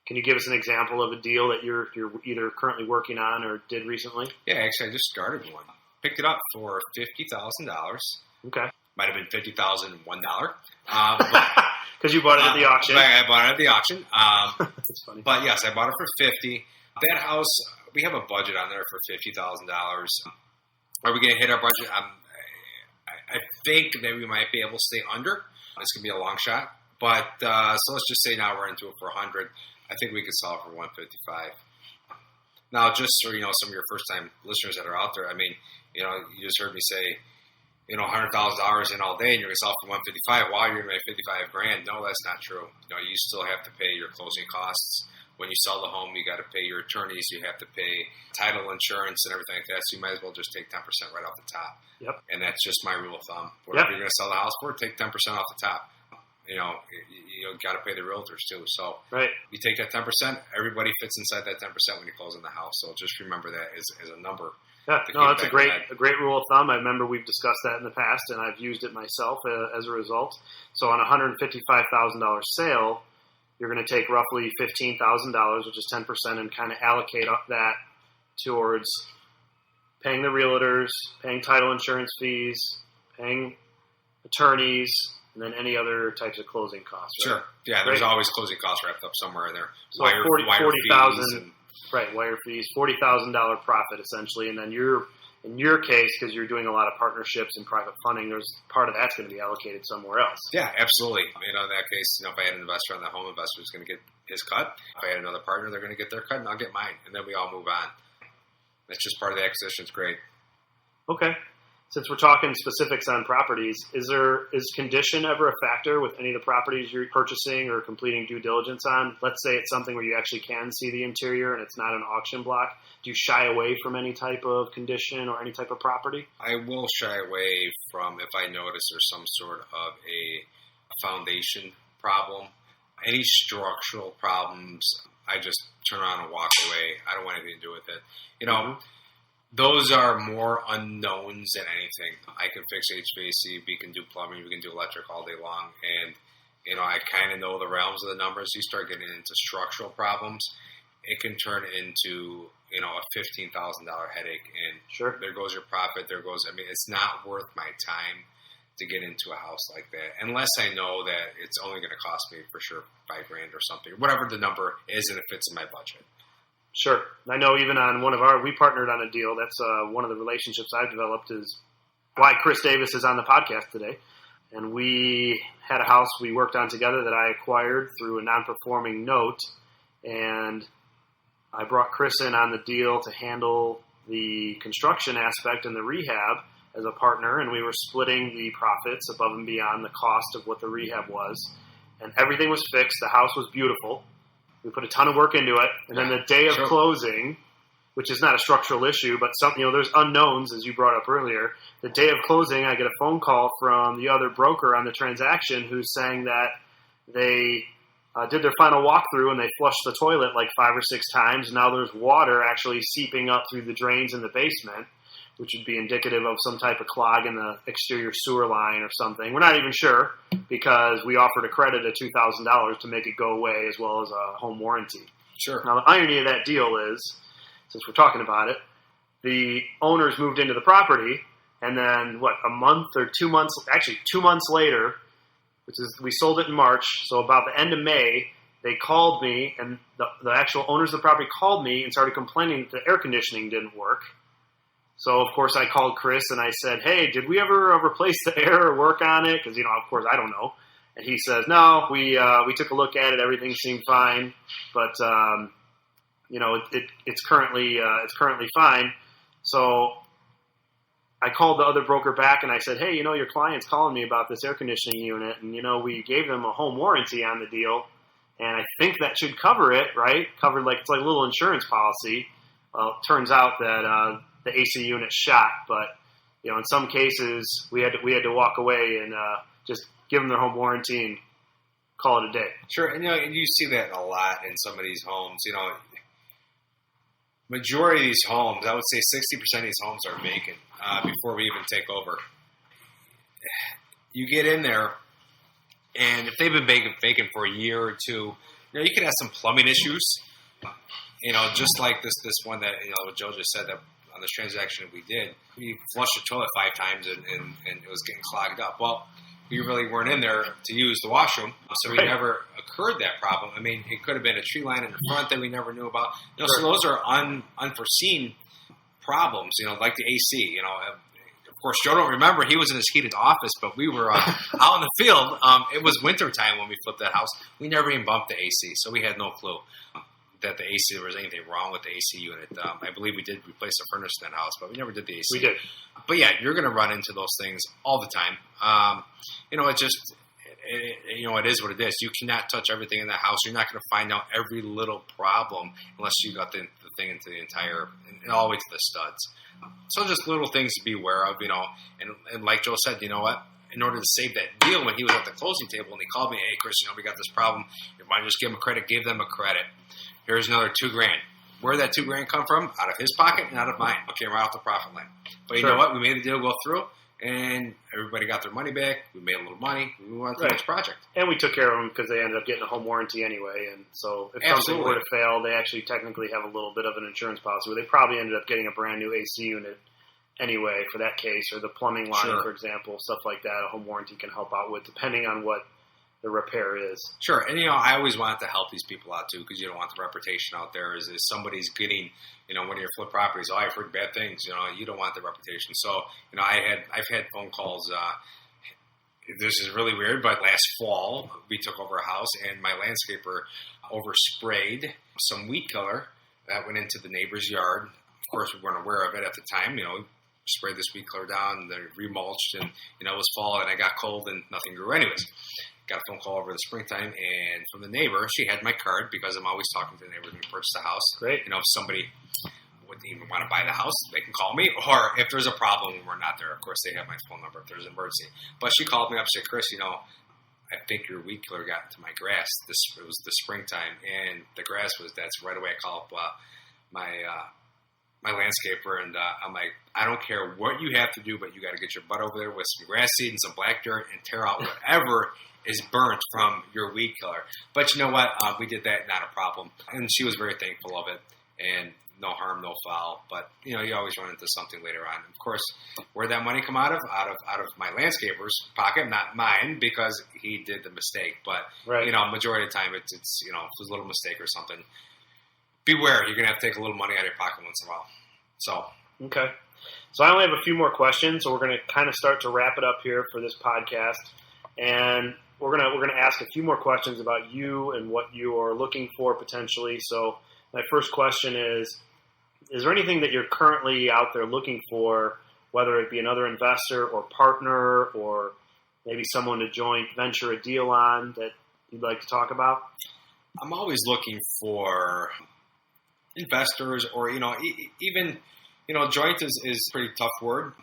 can you give us an example of a deal that you're either currently working on or did recently? Yeah, actually I just started one. Picked it up for $50,000. Okay. Might have been $50,001. Because you bought it at the auction. I bought it at the auction. That's funny. But yes, I bought it for $50,000. That house, we have a budget on there for $50,000. Are we going to hit our budget? I think that we might be able to stay under. It's going to be a long shot. But so let's just say now we're into it for $100,000. I think we could sell it for $155,000. Now, just for some of your first-time listeners that are out there, you just heard me say, $100,000 in all day, and you're going to sell for $155,000. Wow, you're going to make $55,000. No, that's not true. You still have to pay your closing costs. When you sell the home, you got to pay your attorneys. You have to pay title insurance and everything like that. So you might as well just take 10% right off the top. Yep. And that's just my rule of thumb. Whatever you're going to sell the house for, take 10% off the top. You got to pay the realtors too. So right. You take that 10%. Everybody fits inside that 10% when you close on the house. So just remember that as a number. Yeah, no, that's a great rule of thumb. I remember we've discussed that in the past, and I've used it myself as a result. So on a $155,000 sale, you're going to take roughly $15,000, which is 10%, and kind of allocate up that towards paying the realtors, paying title insurance fees, paying attorneys, and then any other types of closing costs. Right? Sure. Yeah, there's always closing costs wrapped up somewhere in there. So $40,000, right, wire fees, $40,000 profit essentially, and then in your case, because you're doing a lot of partnerships and private funding, there's part of that's going to be allocated somewhere else. Yeah, absolutely. In that case, if I had an investor on the home, investor is going to get his cut. If I had another partner, they're going to get their cut, and I'll get mine, and then we all move on. That's just part of the acquisition. It's great. Okay. Since we're talking specifics on properties, is condition ever a factor with any of the properties you're purchasing or completing due diligence on? Let's say it's something where you actually can see the interior and it's not an auction block. Do you shy away from any type of condition or any type of property? I will shy away from if I notice there's some sort of a foundation problem. Any structural problems, I just turn around and walk away. I don't want anything to do with it. Those are more unknowns than anything. I can fix HVAC, we can do plumbing, we can do electric all day long, and I kind of know the realms of the numbers. You start getting into structural problems, it can turn into a $15,000 headache, and sure, there goes your profit. It's not worth my time to get into a house like that unless I know that it's only going to cost me for sure $5,000 or something, whatever the number is, and it fits in my budget. Sure. I know even on we partnered on a deal. That's one of the relationships I've developed is why Chris Davis is on the podcast today. And we had a house we worked on together that I acquired through a non-performing note. And I brought Chris in on the deal to handle the construction aspect and the rehab as a partner. And we were splitting the profits above and beyond the cost of what the rehab was. And everything was fixed. The house was beautiful. We put a ton of work into it, and then the day of closing, which is not a structural issue, but there's unknowns, as you brought up earlier. The day of closing, I get a phone call from the other broker on the transaction who's saying that they did their final walkthrough and they flushed the toilet like 5 or 6 times. Now there's water actually seeping up through the drains in the basement, which would be indicative of some type of clog in the exterior sewer line or something. We're not even sure because we offered a credit of $2,000 to make it go away as well as a home warranty. Sure. Now the irony of that deal is, since we're talking about it, the owners moved into the property and then, a month or 2 months, actually 2 months later, we sold it in March, so about the end of May, they called me, and the actual owners of the property called me and started complaining that the air conditioning didn't work. So, of course, I called Chris, and I said, hey, did we ever replace the air or work on it? Because, of course, I don't know. And he says, no, we took a look at it. Everything seemed fine, but, it's currently fine. So I called the other broker back and I said, hey, your client's calling me about this air conditioning unit, and, we gave them a home warranty on the deal, and I think that should cover it, right? Covered it's like a little insurance policy. Well, it turns out that the AC unit's shot, but, in some cases we had to walk away and just give them their home warranty and call it a day. Sure, and you see that a lot in some of these homes. Majority of these homes, I would say 60% of these homes are vacant before we even take over. You get in there, and if they've been vacant for a year or two, you could have some plumbing issues. Just like this one that what Joe just said, that on this transaction we did, we flushed the toilet 5 times and it was getting clogged up. Well, we really weren't in there to use the washroom, so we never occurred that problem. I mean, it could have been a tree line in the front that we never knew about. So those are unforeseen problems, like the AC. Of course, Joe don't remember. He was in his heated office, but we were out in the field. It was wintertime when we flipped that house. We never even bumped the AC, so we had no clue that the AC, there was anything wrong with the AC unit. I believe we did replace the furnace in that house, but we never did the AC. We did. But yeah, you're going to run into those things all the time. It is what it is. You cannot touch everything in the house. You're not going to find out every little problem unless you got the thing into the entire, and all the way to the studs. So just little things to be aware of, and like Joe said, you know what? In order to save that deal, when he was at the closing table and he called me, hey, Chris, we got this problem. If I just give him a credit, give them a credit. Here's another $2,000. Where did that $2,000 come from? Out of his pocket and out of mine. Okay, right off the profit line. But you know what? We made the deal go through, and everybody got their money back. We made a little money. We moved on to the next project. And we took care of them because they ended up getting a home warranty anyway. And so if something were to fail, they actually technically have a little bit of an insurance policy where they probably ended up getting a brand new AC unit anyway for that case, or the plumbing line, for example, stuff like that. A home warranty can help out with, depending on what the repair is. Sure, and I always wanted to help these people out too, because you don't want the reputation out there is somebody's getting, one of your flip properties. Oh, I've heard bad things. You don't want the reputation. So, I've had phone calls. This is really weird, but last fall we took over a house and my landscaper oversprayed some weed killer that went into the neighbor's yard. Of course, we weren't aware of it at the time. We sprayed this weed killer down, they remulched, and it was fall and I got cold and nothing grew anyways. Got a phone call over the springtime, and from the neighbor, she had my card because I'm always talking to the neighbor when we purchase the house. Great. If somebody wouldn't even want to buy the house, they can call me. Or if there's a problem when we're not there, of course, they have my phone number if there's an emergency. But she called me up and said, Chris, I think your weed killer got into my grass. It was the springtime, and the grass that's right away. I call up my landscaper, and I'm like, I don't care what you have to do, but you got to get your butt over there with some grass seed and some black dirt and tear out whatever is burnt from your weed killer. But you know what? We did that, not a problem. And she was very thankful of it. And no harm, no foul. But, you always run into something later on. Of course, where'd that money come out of? Out of my landscaper's pocket, not mine, because he did the mistake. But, majority of the time, it's if there's a little mistake or something, beware. You're going to have to take a little money out of your pocket once in a while. So. Okay. So I only have a few more questions, so we're going to kind of start to wrap it up here for this podcast. And we're gonna ask a few more questions about you and what you are looking for potentially. So my first question is there anything that you're currently out there looking for, whether it be another investor or partner or maybe someone to joint venture a deal on, that you'd like to talk about? I'm always looking for investors or, even, joint is a pretty tough word.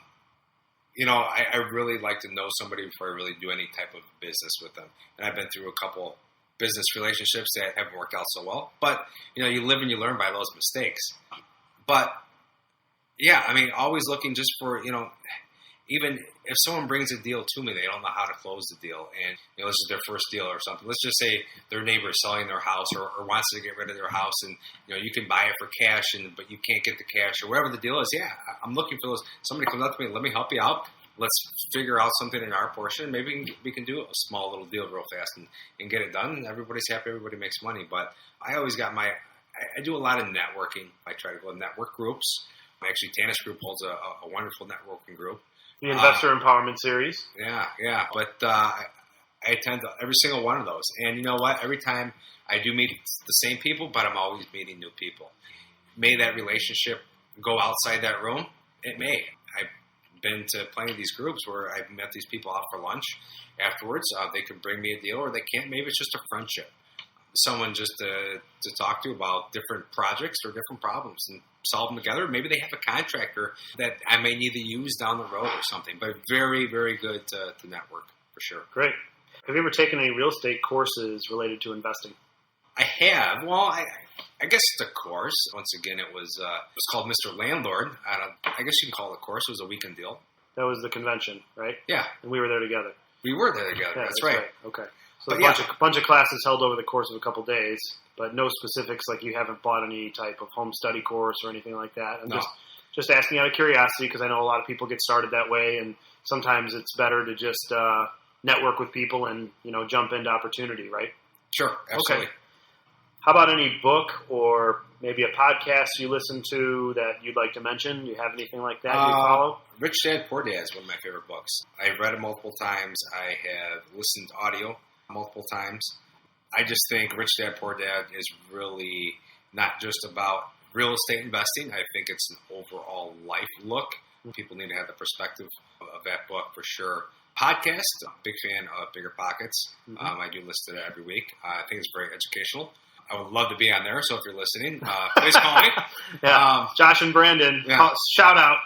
I really like to know somebody before I really do any type of business with them. And I've been through a couple business relationships that haven't worked out so well. But, you live and you learn by those mistakes. But, yeah, always looking just for, even if someone brings a deal to me, they don't know how to close the deal. And, this is their first deal or something. Let's just say their neighbor is selling their house or wants to get rid of their house. And, you can buy it for cash, but you can't get the cash or whatever the deal is. Yeah, I'm looking for those. Somebody comes up to me, let me help you out. Let's figure out something in our portion. Maybe we can do a small little deal real fast and get it done. Everybody's happy. Everybody makes money. But I always got I do a lot of networking. I try to go to network groups. Actually, Tanis Group holds a wonderful networking group. The Investor Empowerment Series. Yeah. But I attend every single one of those. And you know what? Every time I do meet the same people, but I'm always meeting new people. May that relationship go outside that room? It may. I've been to plenty of these groups where I've met these people out for lunch afterwards. They could bring me a deal or they can't. Maybe it's just a friendship. Someone just to talk to about different projects or different problems and solve them together. Maybe they have a contractor that I may need to use down the road or something. But very, very good to network for sure. Great. Have you ever taken any real estate courses related to investing? I have. Well, I guess the course, once again, it was called Mr. Landlord. I guess you can call it a course. It was a weekend deal. That was the convention, right? Yeah. And we were there together. We were there together. Yeah, that's right. Okay. So a bunch of classes held over the course of a couple days, but no specifics, like you haven't bought any type of home study course or anything like that. I'm just asking out of curiosity because I know a lot of people get started that way, and sometimes it's better to just network with people and, jump into opportunity, right? Sure, absolutely. Okay. How about any book or maybe a podcast you listen to that you'd like to mention? You have anything like that you follow? Rich Dad, Poor Dad is one of my favorite books. I've read it multiple times. I have listened to audio multiple times. I just think Rich Dad, Poor Dad is really not just about real estate investing. I think it's an overall life look. People need to have the perspective of that book for sure. Podcast, big fan of Bigger Pockets. I do listen to it every week. I think it's very educational. I would love to be on there, so if you're listening, please call me. Yeah, Josh and Brandon, shout out.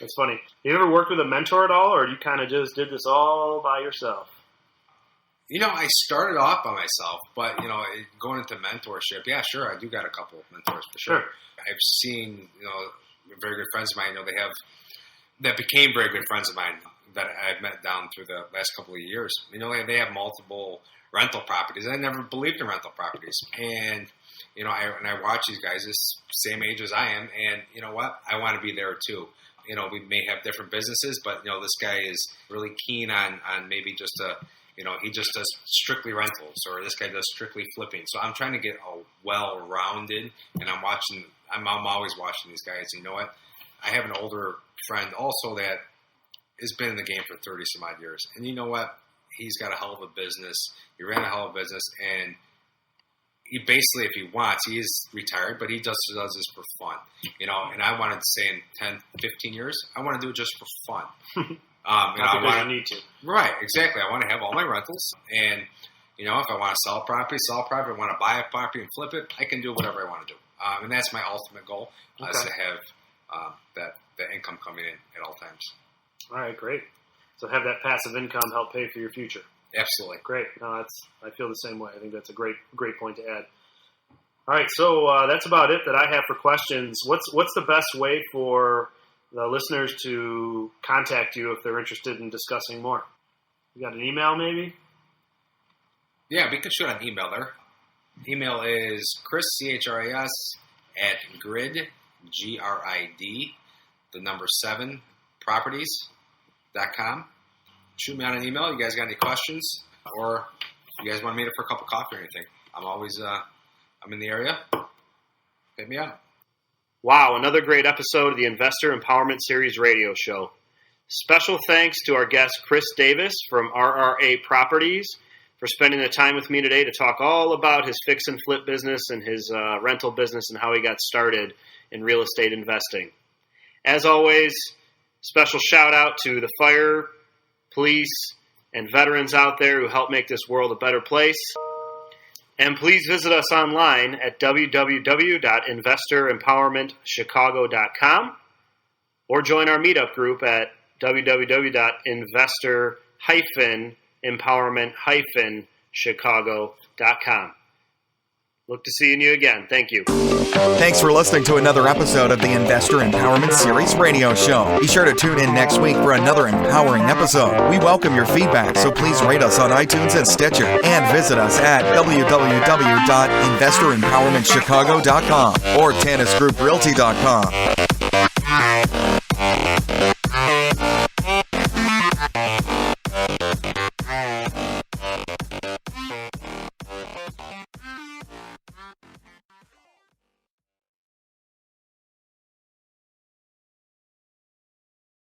That's funny. You ever worked with a mentor at all, or you kind of just did this all by yourself? I started off by myself, but, going into mentorship, yeah, sure, I do got a couple of mentors for sure. I've seen, very good friends of mine, that became very good friends of mine that I've met down through the last couple of years. They have multiple rental properties. I never believed in rental properties. And, I watch these guys this same age as I am, and you know what? I want to be there too. We may have different businesses, but, this guy is really keen on maybe just he just does strictly rentals, or this guy does strictly flipping. So I'm trying to get a well-rounded, and I'm always watching these guys. And you know what? I have an older friend also that has been in the game for 30 some odd years. And you know what? He's got a hell of a business. He ran a hell of a business, and he basically, if he wants, he is retired, but he does this for fun. And I wanted to say in 10, 15 years, I want to do it just for fun. You need to. Right, exactly. I want to have all my rentals, and if I want to sell a property, sell a property. If I want to buy a property and flip it, I can do whatever I want to do. And that's my ultimate goal, is to have that income coming in at all times. All right, great. So have that passive income help pay for your future. Absolutely. Great. No, I feel the same way. I think that's a great point to add. All right, so that's about it that I have for questions. What's the best way for the listeners to contact you if they're interested in discussing more? You got an email maybe? Yeah, we can shoot an email there. Email is Chris, CHRIS, at grid, GRID, the number 7, properties.com. Shoot me on an email. You guys got any questions? Or you guys want to meet up for a cup of coffee or anything? I'm always, I'm in the area. Hit me up. Wow, another great episode of the Investor Empowerment Series radio show. Special thanks to our guest, Chris Davis from RRA Properties, for spending the time with me today to talk all about his fix and flip business and his rental business and how he got started in real estate investing. As always, special shout out to the fire, police, and veterans out there who help make this world a better place. And please visit us online at www.investoремpowermentchicago.com or join our meetup group at www.investor-empowerment-chicago.com. Look to seeing you again. Thank you. Thanks for listening to another episode of the Investor Empowerment Series radio show. Be sure to tune in next week for another empowering episode. We welcome your feedback, so please rate us on iTunes and Stitcher, and visit us at www.investorempowermentchicago.com or tennisgrouprealty.com.